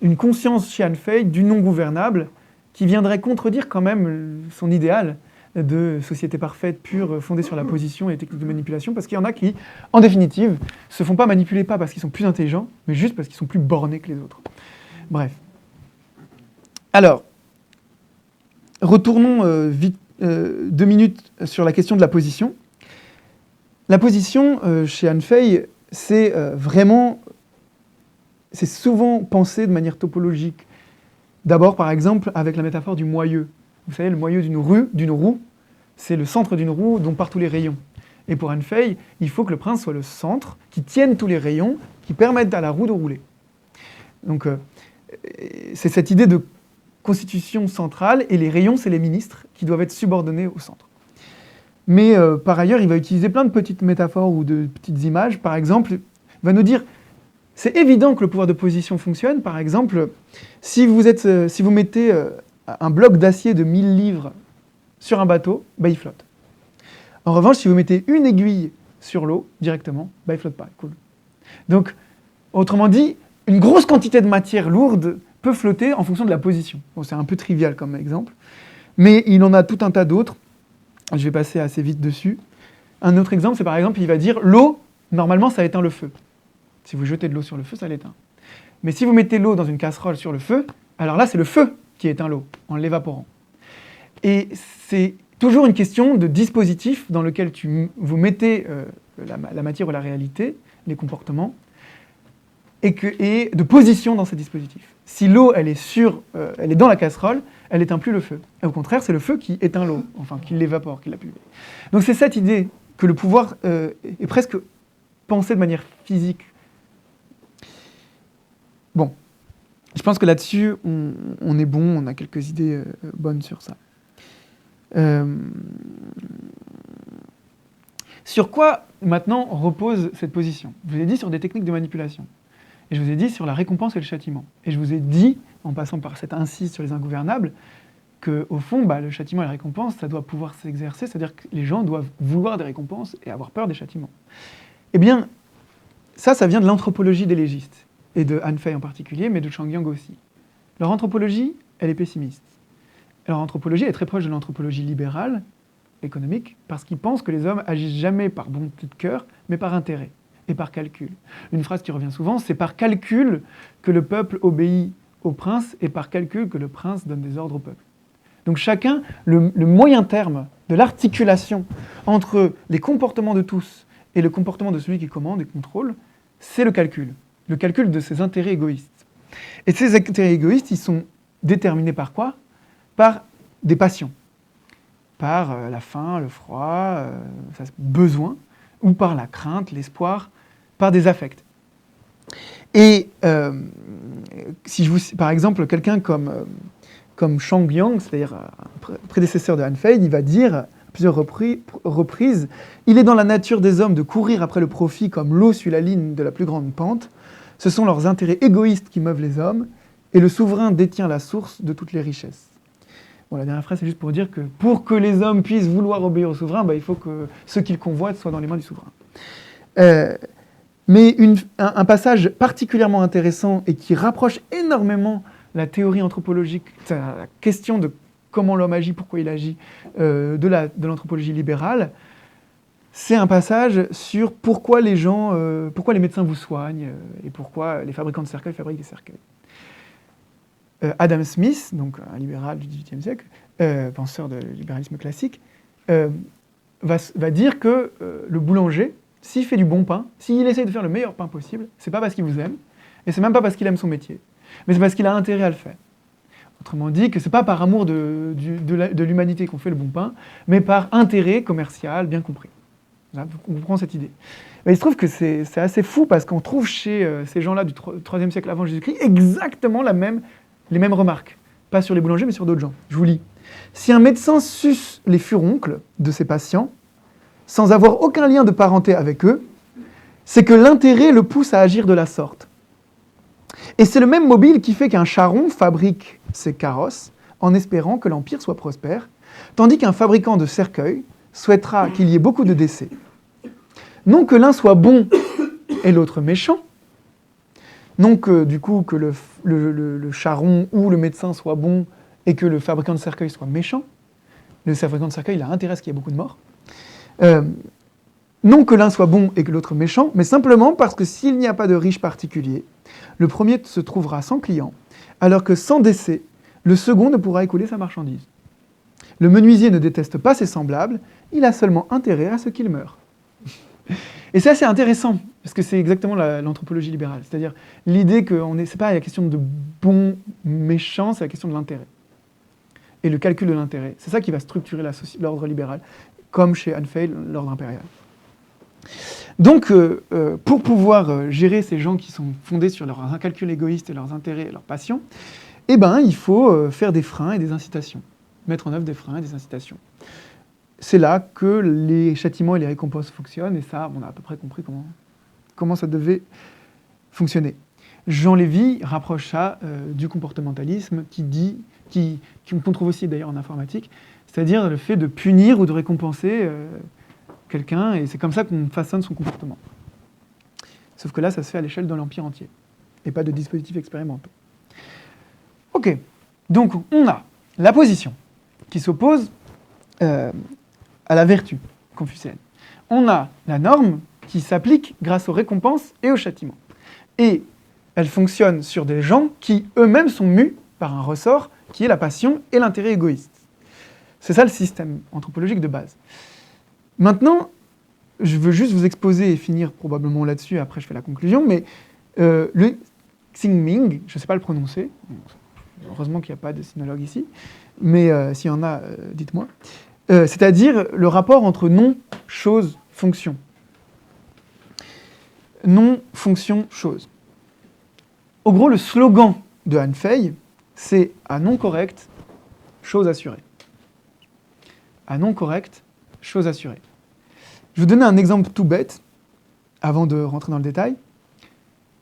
une conscience chez Anne Fey du non-gouvernable qui viendrait contredire quand même son idéal de société parfaite, pure, fondée sur la position et les techniques de manipulation, parce qu'il y en a qui, en définitive, se font pas manipuler, pas parce qu'ils sont plus intelligents, mais juste parce qu'ils sont plus bornés que les autres. Bref. Alors, retournons vite 2 minutes sur la question de la position. La position, chez Anne Fey, c'est souvent pensé de manière topologique. D'abord, par exemple, avec la métaphore du moyeu. Vous savez, le moyeu d'une roue, c'est le centre d'une roue dont partent tous les rayons. Et pour Anne Fey, il faut que le prince soit le centre, qui tienne tous les rayons, qui permettent à la roue de rouler. Donc, c'est cette idée de constitution centrale, et les rayons, c'est les ministres, qui doivent être subordonnés au centre. Mais par ailleurs, il va utiliser plein de petites métaphores ou de petites images. Par exemple, il va nous dire, c'est évident que le pouvoir de position fonctionne. Par exemple, si vous mettez un bloc d'acier de 1000 livres sur un bateau, il flotte. En revanche, si vous mettez une aiguille sur l'eau, directement, il ne flotte pas, cool. Donc, autrement dit, une grosse quantité de matière lourde peut flotter en fonction de la position. Bon, c'est un peu trivial comme exemple, mais il en a tout un tas d'autres. Je vais passer assez vite dessus. Un autre exemple, c'est par exemple, il va dire l'eau, normalement, ça éteint le feu. Si vous jetez de l'eau sur le feu, ça l'éteint. Mais si vous mettez l'eau dans une casserole sur le feu, alors là, c'est le feu qui éteint l'eau, en l'évaporant. Et c'est toujours une question de dispositif dans lequel vous mettez la matière ou la réalité, les comportements, et de position dans ces dispositifs. Si l'eau, elle est dans la casserole, elle n'éteint plus le feu. Et au contraire, c'est le feu qui éteint l'eau, enfin qui l'évapore, qui la pulvérise. Donc c'est cette idée que le pouvoir est presque pensé de manière physique. Bon, je pense que là-dessus, on est bon, on a quelques idées bonnes sur ça. Sur quoi, maintenant, repose cette position ? Je vous ai dit sur des techniques de manipulation. Et je vous ai dit sur la récompense et le châtiment. Et je vous ai dit, en passant par cette incise sur les ingouvernables, qu'au fond, le châtiment et la récompense, ça doit pouvoir s'exercer, c'est-à-dire que les gens doivent vouloir des récompenses et avoir peur des châtiments. Eh bien, ça vient de l'anthropologie des légistes, et de Han Fei en particulier, mais de Chang Yang aussi. Leur anthropologie, elle est pessimiste. Leur anthropologie est très proche de l'anthropologie libérale, économique, parce qu'ils pensent que les hommes agissent jamais par bonté de cœur, mais par intérêt et par calcul. Une phrase qui revient souvent, c'est par calcul que le peuple obéit au prince et par calcul que le prince donne des ordres au peuple. Donc chacun, le moyen terme de l'articulation entre les comportements de tous et le comportement de celui qui commande et contrôle, c'est le calcul de ses intérêts égoïstes. Et ces intérêts égoïstes, ils sont déterminés par quoi ? Par des passions. Par la faim, le froid, besoin, ou par la crainte, l'espoir, par des affects. Et si par exemple, quelqu'un comme Chang Yang, c'est-à-dire un prédécesseur de Han Fei, il va dire à plusieurs reprises « Il est dans la nature des hommes de courir après le profit comme l'eau suit la ligne de la plus grande pente. Ce sont leurs intérêts égoïstes qui meuvent les hommes, et le souverain détient la source de toutes les richesses. » Bon, la dernière phrase, c'est juste pour dire que pour que les hommes puissent vouloir obéir au souverain, il faut que ceux qu'ils convoitent soient dans les mains du souverain. Mais un passage particulièrement intéressant et qui rapproche énormément la théorie anthropologique, la question de comment l'homme agit, pourquoi il agit, de l'anthropologie libérale, c'est un passage sur pourquoi les médecins vous soignent et pourquoi les fabricants de cercueils fabriquent des cercueils. Adam Smith, donc un libéral du XVIIIe siècle, penseur de libéralisme classique, va dire que le boulanger, s'il fait du bon pain, s'il essaie de faire le meilleur pain possible, c'est pas parce qu'il vous aime, et c'est même pas parce qu'il aime son métier, mais c'est parce qu'il a intérêt à le faire. Autrement dit, que c'est pas par amour de l'humanité qu'on fait le bon pain, mais par intérêt commercial bien compris. Là, on comprend cette idée. Mais il se trouve que c'est assez fou parce qu'on trouve chez ces gens-là du IIIe siècle avant Jésus-Christ exactement les mêmes remarques. Pas sur les boulangers, mais sur d'autres gens. Je vous lis. Si un médecin suce les furoncles de ses patients, sans avoir aucun lien de parenté avec eux, c'est que l'intérêt le pousse à agir de la sorte. Et c'est le même mobile qui fait qu'un charron fabrique ses carrosses en espérant que l'empire soit prospère, tandis qu'un fabricant de cercueils souhaitera qu'il y ait beaucoup de décès. Non que l'un soit bon et l'autre méchant, non que du coup que le charron ou le médecin soit bon et que le fabricant de cercueil soit méchant. Le fabricant de cercueil, il a intérêt à ce qu'il y ait beaucoup de morts. Non que l'un soit bon et que l'autre méchant, mais simplement parce que s'il n'y a pas de riche particulier, le premier se trouvera sans client, alors que sans décès, le second ne pourra écouler sa marchandise. Le menuisier ne déteste pas ses semblables, il a seulement intérêt à ce qu'ils meurent. Et c'est assez intéressant, parce que c'est exactement l'anthropologie libérale, c'est-à-dire l'idée que c'est pas la question de bon, méchant, c'est la question de l'intérêt. Et le calcul de l'intérêt, c'est ça qui va structurer l'ordre libéral, comme chez Han Fei, l'ordre impérial. Donc, pour pouvoir gérer ces gens qui sont fondés sur leurs calculs égoïstes et leurs intérêts et leurs passions, il faut faire des freins et des incitations, mettre en œuvre des freins et des incitations. C'est là que les châtiments et les récompenses fonctionnent, et ça, on a à peu près compris comment ça devait fonctionner. Jean Lévy rapproche ça du comportementalisme qu'on trouve aussi d'ailleurs en informatique, c'est-à-dire le fait de punir ou de récompenser quelqu'un, et c'est comme ça qu'on façonne son comportement. Sauf que là, ça se fait à l'échelle de l'Empire entier, et pas de dispositifs expérimentaux. Ok, donc on a la position qui s'oppose à la vertu confucéenne. On a la norme qui s'applique grâce aux récompenses et aux châtiments. Et elle fonctionne sur des gens qui eux-mêmes sont mus par un ressort qui est la passion et l'intérêt égoïste. C'est ça le système anthropologique de base. Maintenant, je veux juste vous exposer et finir probablement là-dessus, après je fais la conclusion, mais Xingming, je ne sais pas le prononcer, heureusement qu'il n'y a pas de sinologue ici, mais s'il y en a, dites-moi. C'est-à-dire le rapport entre nom, chose, fonction. Nom, fonction, chose. Au gros, le slogan de Han Fei, c'est « à nom correct, chose assurée ». À nom correct, chose assurée. Je vais vous donner un exemple tout bête, avant de rentrer dans le détail.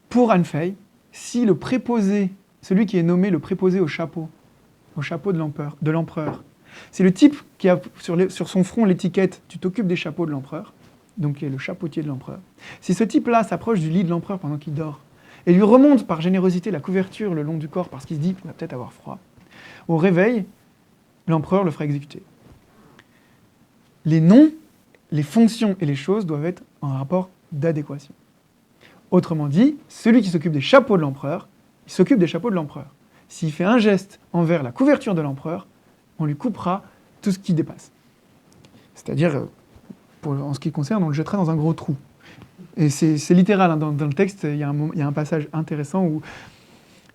Pour Han Fei, si le préposé, celui qui est nommé le préposé au chapeau de l'empereur, c'est le type qui a sur son front l'étiquette « tu t'occupes des chapeaux de l'empereur », donc qui est le chapeautier de l'empereur. Si ce type-là s'approche du lit de l'empereur pendant qu'il dort, et lui remonte par générosité la couverture le long du corps parce qu'il se dit qu'il va peut-être avoir froid, au réveil, l'empereur le fera exécuter. Les noms, les fonctions et les choses doivent être en rapport d'adéquation. Autrement dit, celui qui s'occupe des chapeaux de l'empereur, il s'occupe des chapeaux de l'empereur. S'il fait un geste envers la couverture de l'empereur, on lui coupera tout ce qui dépasse. C'est-à-dire, en ce qui concerne, on le jettera dans un gros trou. Et c'est littéral, hein, dans le texte, il y a un passage intéressant où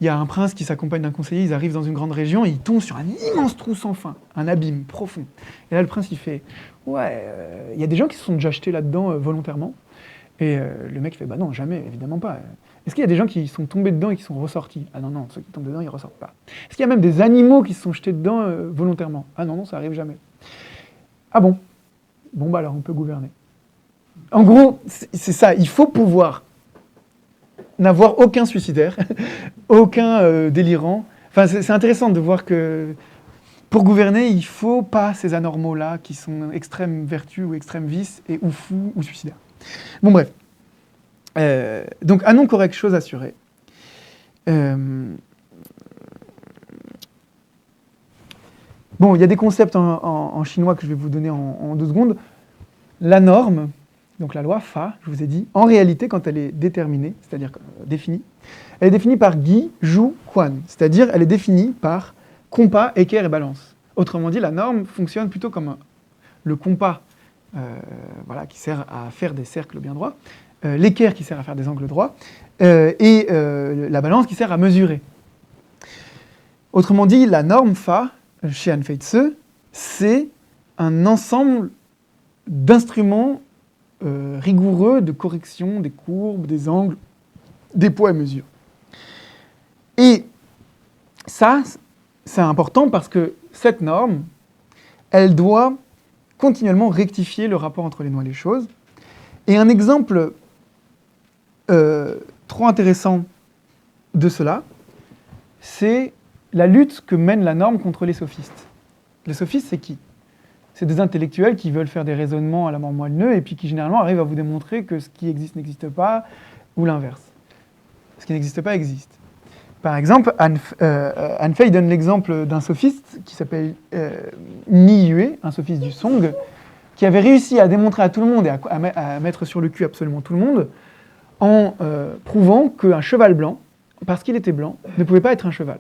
il y a un prince qui s'accompagne d'un conseiller, ils arrivent dans une grande région et ils tombent sur un immense trou sans fin, un abîme profond. Et là, le prince, il fait « Ouais, il y a des gens qui se sont déjà jetés là-dedans volontairement ?» Et le mec fait « Bah non, jamais, évidemment pas. Est-ce qu'il y a des gens qui sont tombés dedans et qui sont ressortis ?»« Ah non, non, ceux qui tombent dedans, ils ressortent pas. » « Est-ce qu'il y a même des animaux qui se sont jetés dedans volontairement ?»« Ah non, non, ça arrive jamais. »« Ah bon ? Bon, bah alors on peut gouverner. » En gros, c'est ça, il faut pouvoir n'avoir aucun suicidaire, aucun délirant. Enfin, c'est intéressant de voir que pour gouverner, il ne faut pas ces anormaux-là qui sont extrême vertu ou extrême vice, et ou fous ou suicidaires. Bon, bref. Donc, à non correct, chose assurée. Bon, il y a des concepts en chinois que je vais vous donner en 2 secondes. La norme, donc la loi Fa, je vous ai dit, en réalité, quand elle est déterminée, c'est-à-dire définie, elle est définie par Gui, Zhu, Quan, c'est-à-dire elle est définie par compas, équerre et balance. Autrement dit, la norme fonctionne plutôt comme le compas voilà, qui sert à faire des cercles bien droits, l'équerre qui sert à faire des angles droits, et la balance qui sert à mesurer. Autrement dit, la norme Fa, chez Han Fei Tse, c'est un ensemble d'instruments rigoureux de correction des courbes, des angles, des poids et mesures. Et ça, c'est important parce que cette norme, elle doit continuellement rectifier le rapport entre les noms et les choses. Et un exemple trop intéressant de cela, c'est la lutte que mène la norme contre les sophistes. Les sophistes, c'est qui ? C'est des intellectuels qui veulent faire des raisonnements à la mort moelle-nœud et puis qui généralement arrivent à vous démontrer que ce qui existe n'existe pas, ou l'inverse. Ce qui n'existe pas existe. Par exemple, Han Fei donne l'exemple d'un sophiste qui s'appelle Ni Yue, un sophiste du Song, qui avait réussi à démontrer à tout le monde et à mettre sur le cul absolument tout le monde en prouvant qu'un cheval blanc, parce qu'il était blanc, ne pouvait pas être un cheval.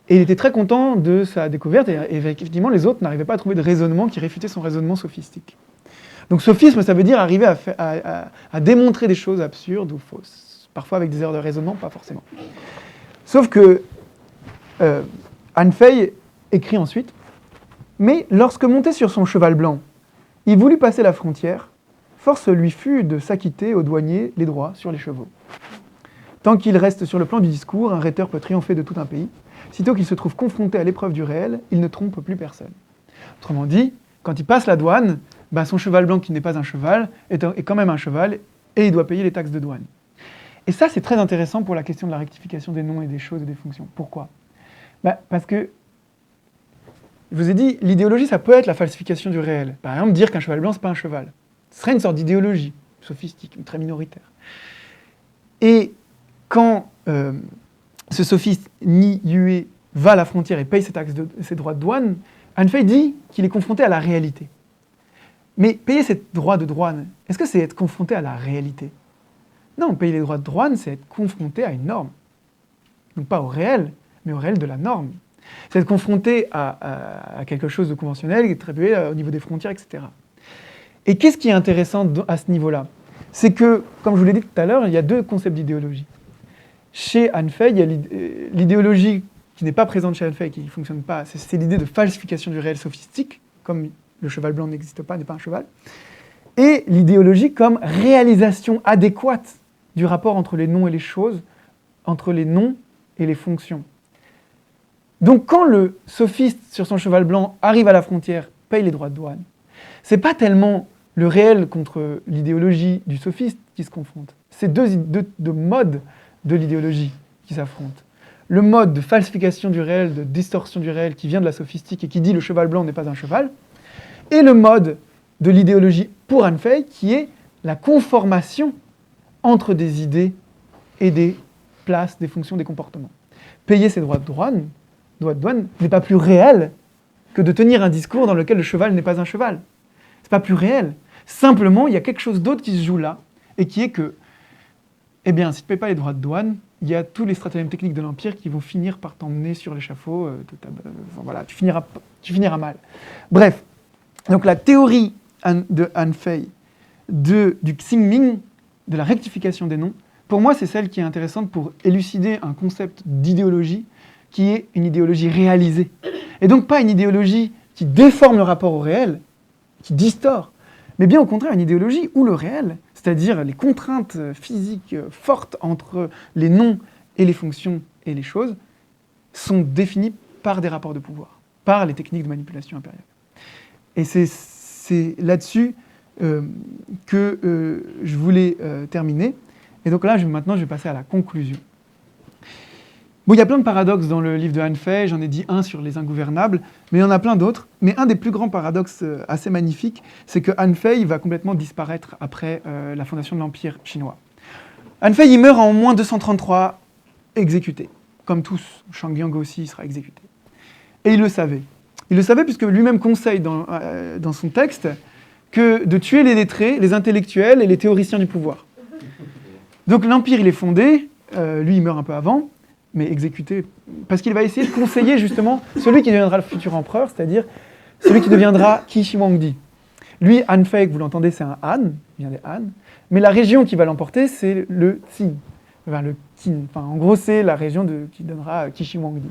Et il était très content de sa découverte, et effectivement, les autres n'arrivaient pas à trouver de raisonnement qui réfutait son raisonnement sophistique. Donc sophisme, ça veut dire arriver à démontrer des choses absurdes ou fausses, parfois avec des erreurs de raisonnement, pas forcément. Sauf que Han Fei écrit ensuite, mais lorsque monté sur son cheval blanc, il voulut passer la frontière, force lui fut de s'acquitter aux douaniers les droits sur les chevaux. Tant qu'il reste sur le plan du discours, un rhéteur peut triompher de tout un pays. Sitôt qu'il se trouve confronté à l'épreuve du réel, il ne trompe plus personne. Autrement dit, quand il passe la douane, son cheval blanc qui n'est pas un cheval est quand même un cheval et il doit payer les taxes de douane. Et ça, c'est très intéressant pour la question de la rectification des noms et des choses et des fonctions. Pourquoi ? Parce que, je vous ai dit, l'idéologie, ça peut être la falsification du réel. Par exemple, dire qu'un cheval blanc, c'est pas un cheval. Ce serait une sorte d'idéologie sophistique, très minoritaire. Et quand ce sophiste Ni Yue va à la frontière et paye ses droits de douane, Han Fei dit qu'il est confronté à la réalité. Mais payer ses droits de douane, est-ce que c'est être confronté à la réalité ? Non, payer les droits de douane, c'est être confronté à une norme. Donc pas au réel, mais au réel de la norme. C'est être confronté à quelque chose de conventionnel, qui est attribué au niveau des frontières, etc. Et qu'est-ce qui est intéressant à ce niveau-là ? C'est que, comme je vous l'ai dit tout à l'heure, il y a 2 concepts d'idéologie. chez Han Fei, il y a l'idéologie qui n'est pas présente chez Han Fei, qui ne fonctionne pas, c'est l'idée de falsification du réel sophistique, comme le cheval blanc n'existe pas, n'est pas un cheval, et l'idéologie comme réalisation adéquate du rapport entre les noms et les choses, entre les noms et les fonctions. Donc quand le sophiste sur son cheval blanc arrive à la frontière, paye les droits de douane, c'est pas tellement le réel contre l'idéologie du sophiste qui se confrontent. C'est deux modes de l'idéologie qui s'affrontent. Le mode de falsification du réel, de distorsion du réel qui vient de la sophistique et qui dit le cheval blanc n'est pas un cheval, et le mode de l'idéologie pour Han Fei qui est la conformation entre des idées et des places, des fonctions, des comportements. Payer ses droits de douane n'est pas plus réel que de tenir un discours dans lequel le cheval n'est pas un cheval. C'est pas plus réel. Simplement, il y a quelque chose d'autre qui se joue là, et qui est que, eh bien, si tu ne payes pas les droits de douane, il y a tous les stratagèmes techniques de l'Empire qui vont finir par t'emmener sur l'échafaud. Voilà, tu finiras mal. Bref, donc la théorie de Han Fei, du Xingming, de la rectification des noms, pour moi, c'est celle qui est intéressante pour élucider un concept d'idéologie qui est une idéologie réalisée. Et donc pas une idéologie qui déforme le rapport au réel, qui distord, mais bien au contraire une idéologie où le réel, c'est-à-dire les contraintes physiques fortes entre les noms et les fonctions et les choses, sont définies par des rapports de pouvoir, par les techniques de manipulation impériale. Et c'est là-dessus que je voulais terminer. Et donc là, maintenant, je vais passer à la conclusion. Bon, il y a plein de paradoxes dans le livre de Han Fei, j'en ai dit un sur les ingouvernables, mais il y en a plein d'autres. Mais un des plus grands paradoxes assez magnifiques, c'est que Han Fei va complètement disparaître après la fondation de l'Empire chinois. Han Fei, il meurt en moins 233, exécuté. Comme tous, Shang Yang aussi sera exécuté. Et il le savait. Il le savait puisque lui-même conseille dans son texte que de tuer les lettrés, les intellectuels et les théoriciens du pouvoir. Donc l'Empire, il est fondé, lui, il meurt un peu avant, mais exécuté, parce qu'il va essayer de conseiller justement celui qui deviendra le futur empereur, c'est-à-dire celui qui deviendra Qi Shi Huangdi. Lui, Han Fei, vous l'entendez, c'est un Han, il vient des Han, mais la région qui va l'emporter, c'est le Qin, enfin le Qin. Enfin, en gros, c'est la région qui donnera Qi Shi Huangdi.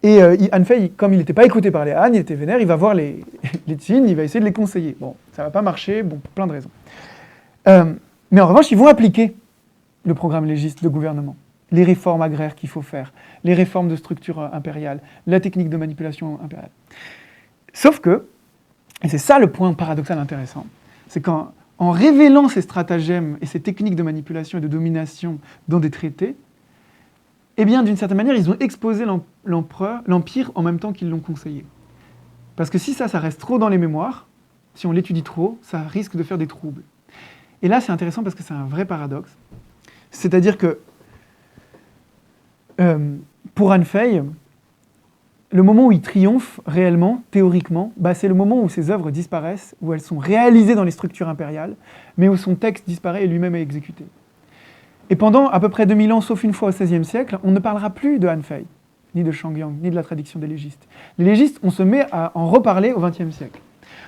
Et Han Fei, comme il n'était pas écouté par les Han, il était vénère, il va voir les Qin, il va essayer de les conseiller. Bon, ça ne va pas marcher, bon, pour plein de raisons. Mais en revanche, ils vont appliquer le programme légiste de gouvernement, les réformes agraires qu'il faut faire, les réformes de structure impériale, la technique de manipulation impériale. Sauf que, et c'est ça le point paradoxal intéressant, c'est qu'en révélant ces stratagèmes et ces techniques de manipulation et de domination dans des traités, eh bien, d'une certaine manière, ils ont exposé l'Empire en même temps qu'ils l'ont conseillé. Parce que si ça reste trop dans les mémoires, si on l'étudie trop, ça risque de faire des troubles. Et là, c'est intéressant parce que c'est un vrai paradoxe. C'est-à-dire que, pour Han Fei, le moment où il triomphe réellement, théoriquement, c'est le moment où ses œuvres disparaissent, où elles sont réalisées dans les structures impériales, mais où son texte disparaît et lui-même est exécuté. Et pendant à peu près 2000 ans, sauf une fois au XVIe siècle, on ne parlera plus de Han Fei, ni de Shang Yang, ni de la tradition des légistes. Les légistes, on se met à en reparler au XXe siècle.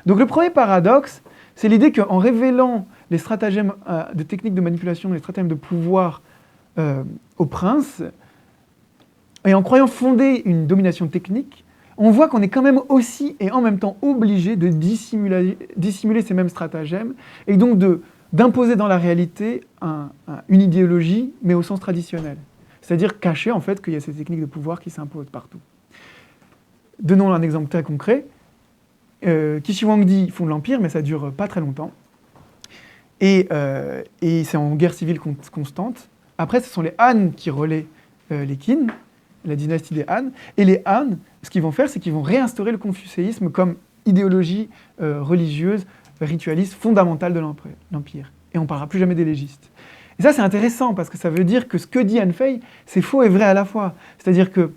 Donc le premier paradoxe, c'est l'idée qu'en révélant les stratagèmes de techniques de manipulation, les stratagèmes de pouvoir au prince, et en croyant fonder une domination technique, on voit qu'on est quand même aussi et en même temps obligé de dissimuler ces mêmes stratagèmes, et donc d'imposer dans la réalité une idéologie, mais au sens traditionnel. C'est-à-dire cacher en fait qu'il y a ces techniques de pouvoir qui s'imposent partout. Donnons un exemple très concret. Qi Shi Huangdi fonde l'Empire, mais ça ne dure pas très longtemps. Et c'est en guerre civile constante. Après, ce sont les Han qui relaient les Qin, la dynastie des Han. Et les Han, ce qu'ils vont faire, c'est qu'ils vont réinstaurer le confucéisme comme idéologie religieuse, ritualiste, fondamentale de l'Empire. Et on ne parlera plus jamais des légistes. Et ça, c'est intéressant, parce que ça veut dire que ce que dit Han Fei, c'est faux et vrai à la fois. C'est-à-dire que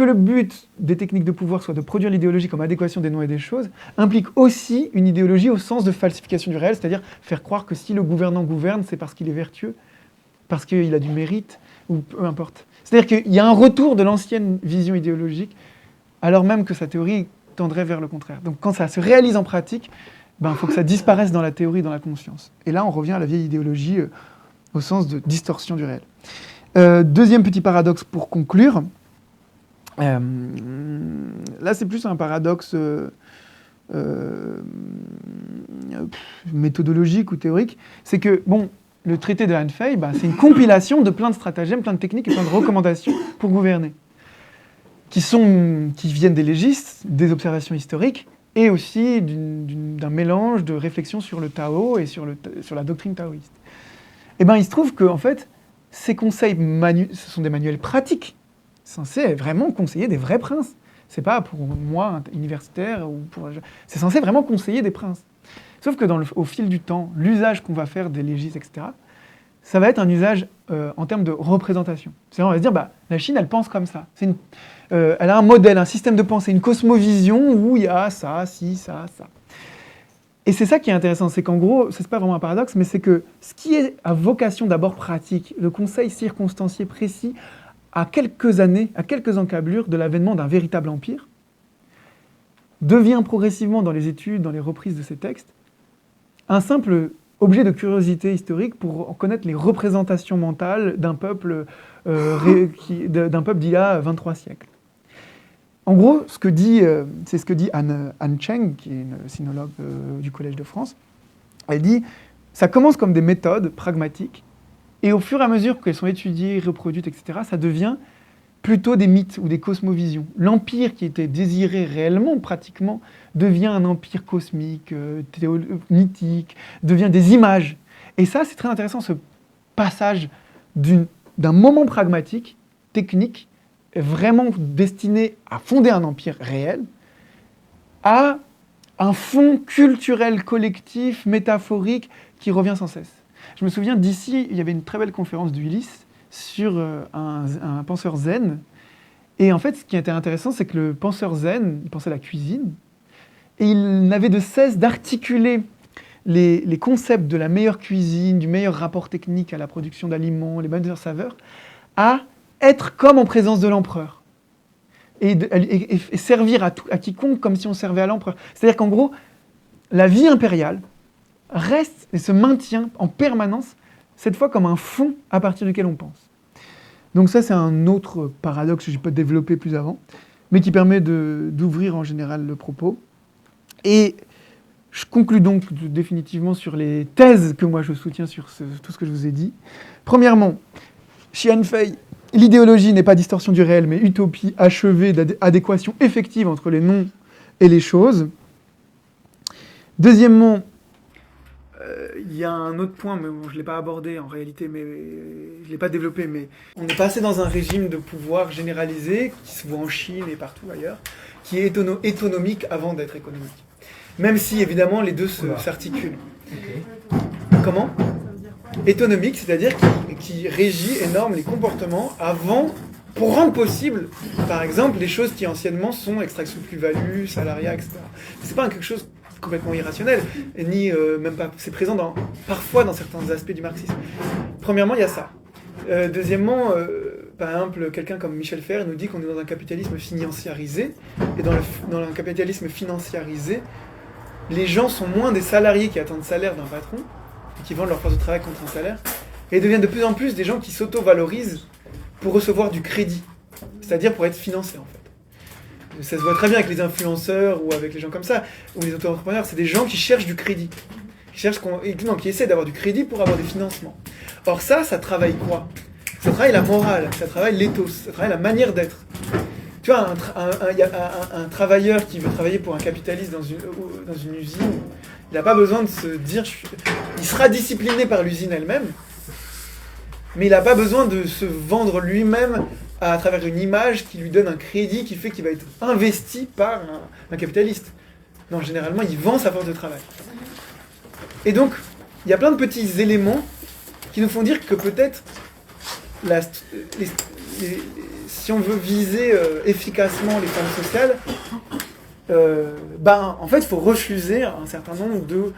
le but des techniques de pouvoir soit de produire l'idéologie comme adéquation des noms et des choses, implique aussi une idéologie au sens de falsification du réel, c'est-à-dire faire croire que si le gouvernant gouverne, c'est parce qu'il est vertueux, parce qu'il a du mérite, ou peu importe. C'est-à-dire qu'il y a un retour de l'ancienne vision idéologique, alors même que sa théorie tendrait vers le contraire. Donc quand ça se réalise en pratique, il faut que ça disparaisse dans la théorie, dans la conscience. Et là, on revient à la vieille idéologie au sens de distorsion du réel. Deuxième petit paradoxe pour conclure. Là, c'est plus un paradoxe méthodologique ou théorique. C'est que, bon, le traité de Han Fei, c'est une compilation de plein de stratagèmes, plein de techniques et plein de recommandations pour gouverner, qui viennent des légistes, des observations historiques, et aussi d'un mélange de réflexions sur le Tao et sur la doctrine taoïste. Et il se trouve que, en fait, ces conseils, ce sont des manuels pratiques, censés vraiment conseiller des vrais princes. C'est pas pour moi, universitaire, c'est censé vraiment conseiller des princes. Sauf que au fil du temps, l'usage qu'on va faire des légistes, etc., ça va être un usage en termes de représentation. C'est-à-dire, on va se dire, la Chine, elle pense comme ça. Elle a un modèle, un système de pensée, une cosmovision où il y a ça, ci, ça, ça. Et c'est ça qui est intéressant, c'est qu'en gros, c'est pas vraiment un paradoxe, mais c'est que ce qui est à vocation d'abord pratique, le conseil circonstancié précis, à quelques années, à quelques encablures de l'avènement d'un véritable empire, devient progressivement dans les études, dans les reprises de ces textes, un simple objet de curiosité historique pour connaître les représentations mentales d'un peuple d'il y a 23 siècles. En gros, c'est ce que dit Anne Cheng, qui est une sinologue du Collège de France. Elle dit « ça commence comme des méthodes pragmatiques, et au fur et à mesure qu'elles sont étudiées, reproduites, etc., ça devient plutôt des mythes ou des cosmovisions. L'empire qui était désiré réellement, pratiquement, devient un empire cosmique, mythique, devient des images. Et ça, c'est très intéressant, ce passage d'un moment pragmatique, technique, vraiment destiné à fonder un empire réel, à un fond culturel collectif, métaphorique, qui revient sans cesse. Je me souviens d'ici, il y avait une très belle conférence d'Ulysse sur un penseur zen. Et en fait, ce qui était intéressant, c'est que le penseur zen, il pensait à la cuisine, et il n'avait de cesse d'articuler les concepts de la meilleure cuisine, du meilleur rapport technique à la production d'aliments, les meilleures saveurs, à être comme en présence de l'empereur. Et servir à quiconque comme si on servait à l'empereur. C'est-à-dire qu'en gros, la vie impériale reste et se maintient en permanence, cette fois comme un fond à partir duquel on pense. Donc ça, c'est un autre paradoxe que je peux développer plus avant, mais qui permet d'ouvrir en général le propos. Et je conclus donc définitivement sur les thèses que moi je soutiens sur tout ce que je vous ai dit. Premièrement, chez Han Fei, l'idéologie n'est pas distorsion du réel, mais utopie achevée d'adéquation effective entre les noms et les choses. Deuxièmement, il y a un autre point, mais je ne l'ai pas abordé en réalité, mais je ne l'ai pas développé, mais on est passé dans un régime de pouvoir généralisé, qui se voit en Chine et partout ailleurs, qui est économique avant d'être économique. Même si, évidemment, les deux s'articulent. Okay. Comment ? Économique, c'est-à-dire qui régit et norme les comportements avant, pour rendre possible, par exemple, les choses qui anciennement sont extraction de plus-value, salariat, etc. C'est pas quelque chose complètement irrationnel, ni même pas. C'est présent parfois dans certains aspects du marxisme. Premièrement, il y a ça. Deuxièmement, par exemple, quelqu'un comme Michel Ferrer nous dit qu'on est dans un capitalisme financiarisé, et dans un capitalisme financiarisé, les gens sont moins des salariés qui attendent salaire d'un patron, et qui vendent leur force de travail contre un salaire, et deviennent de plus en plus des gens qui s'auto-valorisent pour recevoir du crédit, c'est-à-dire pour être financés en fait. Ça se voit très bien avec les influenceurs ou avec les gens comme ça, ou les auto-entrepreneurs, c'est des gens qui cherchent du crédit, qui essaient d'avoir du crédit pour avoir des financements. Or ça travaille quoi ? Ça travaille la morale, ça travaille l'éthos, ça travaille la manière d'être. Tu vois, un travailleur qui veut travailler pour un capitaliste dans une usine, il n'a pas besoin de se dire... Il sera discipliné par l'usine elle-même, mais il n'a pas besoin de se vendre lui-même à travers une image qui lui donne un crédit qui fait qu'il va être investi par un capitaliste. Non, généralement, il vend sa force de travail. Et donc, il y a plein de petits éléments qui nous font dire que peut-être, si on veut viser efficacement les formes sociales, en fait, il faut refuser un certain nombre de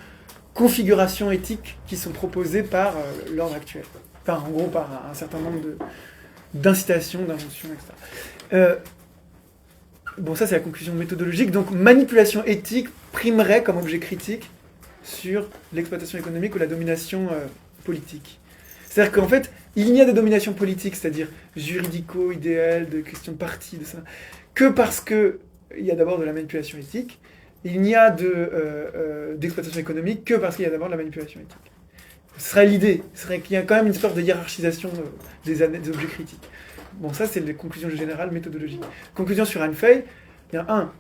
configurations éthiques qui sont proposées par l'ordre actuel. Enfin, en gros, par un certain nombre d'incitations, d'inventions, etc. Bon, ça, c'est la conclusion méthodologique. Donc, manipulation éthique primerait comme objet critique sur l'exploitation économique ou la domination politique. C'est-à-dire qu'en fait, il n'y a de domination politique, c'est-à-dire juridico-idéale, de questions de parti, de ça, que parce qu'il y a d'abord de la manipulation éthique. Il n'y a d'exploitation économique que parce qu'il y a d'abord de la manipulation éthique. Ce serait l'idée, ce serait qu'il y a quand même une sorte de hiérarchisation des objets critiques. Bon, ça, c'est les conclusions générales méthodologiques. Conclusion sur Anne Fey, il y a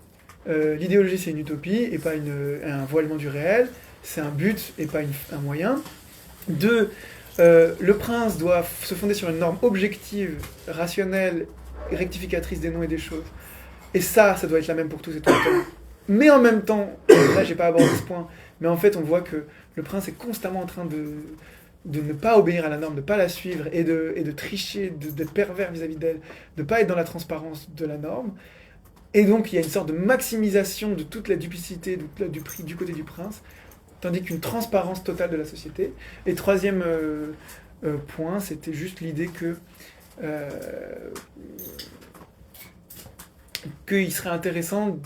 l'idéologie, c'est une utopie et pas un voilement du réel. C'est un but et pas un moyen. 2, le prince doit se fonder sur une norme objective, rationnelle, rectificatrice des noms et des choses. Et ça doit être la même pour tous et tout le temps. Mais en même temps, là j'ai pas abordé ce point, mais en fait on voit que le prince est constamment en train de ne pas obéir à la norme, de ne pas la suivre et de tricher, d'être pervers vis-à-vis d'elle, de ne pas être dans la transparence de la norme. Et donc il y a une sorte de maximisation de toute la duplicité, du prix du côté du prince, tandis qu'une transparence totale de la société. Et troisième point, c'était juste l'idée qu'il serait intéressant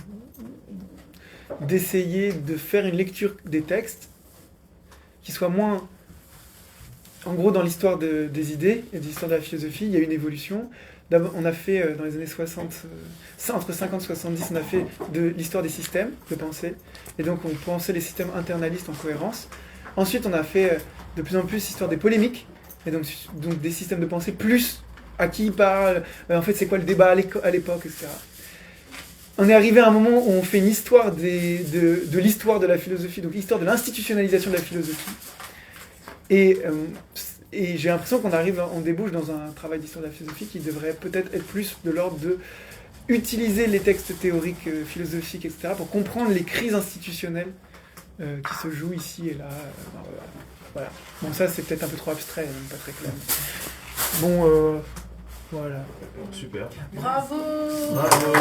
d'essayer de faire une lecture des textes qui soit moins... En gros, dans l'histoire des idées et de l'histoire de la philosophie, il y a une évolution. D'abord, on a fait, dans les années 60, entre 50 et 70, on a fait de l'histoire des systèmes de pensée. Et donc, on pensait les systèmes internalistes en cohérence. Ensuite, on a fait de plus en plus l'histoire des polémiques. Et donc des systèmes de pensée plus à qui il parle, en fait, c'est quoi le débat à l'époque, etc. On est arrivé à un moment où on fait une histoire de l'histoire de la philosophie, donc l'histoire de l'institutionnalisation de la philosophie. Et j'ai l'impression on débouche dans un travail d'histoire de la philosophie qui devrait peut-être être plus de l'ordre de utiliser les textes théoriques, philosophiques, etc., pour comprendre les crises institutionnelles qui se jouent ici et là. Voilà. Bon, ça, c'est peut-être un peu trop abstrait, même pas très clair. Bon, voilà. Super. Bravo. Bravo.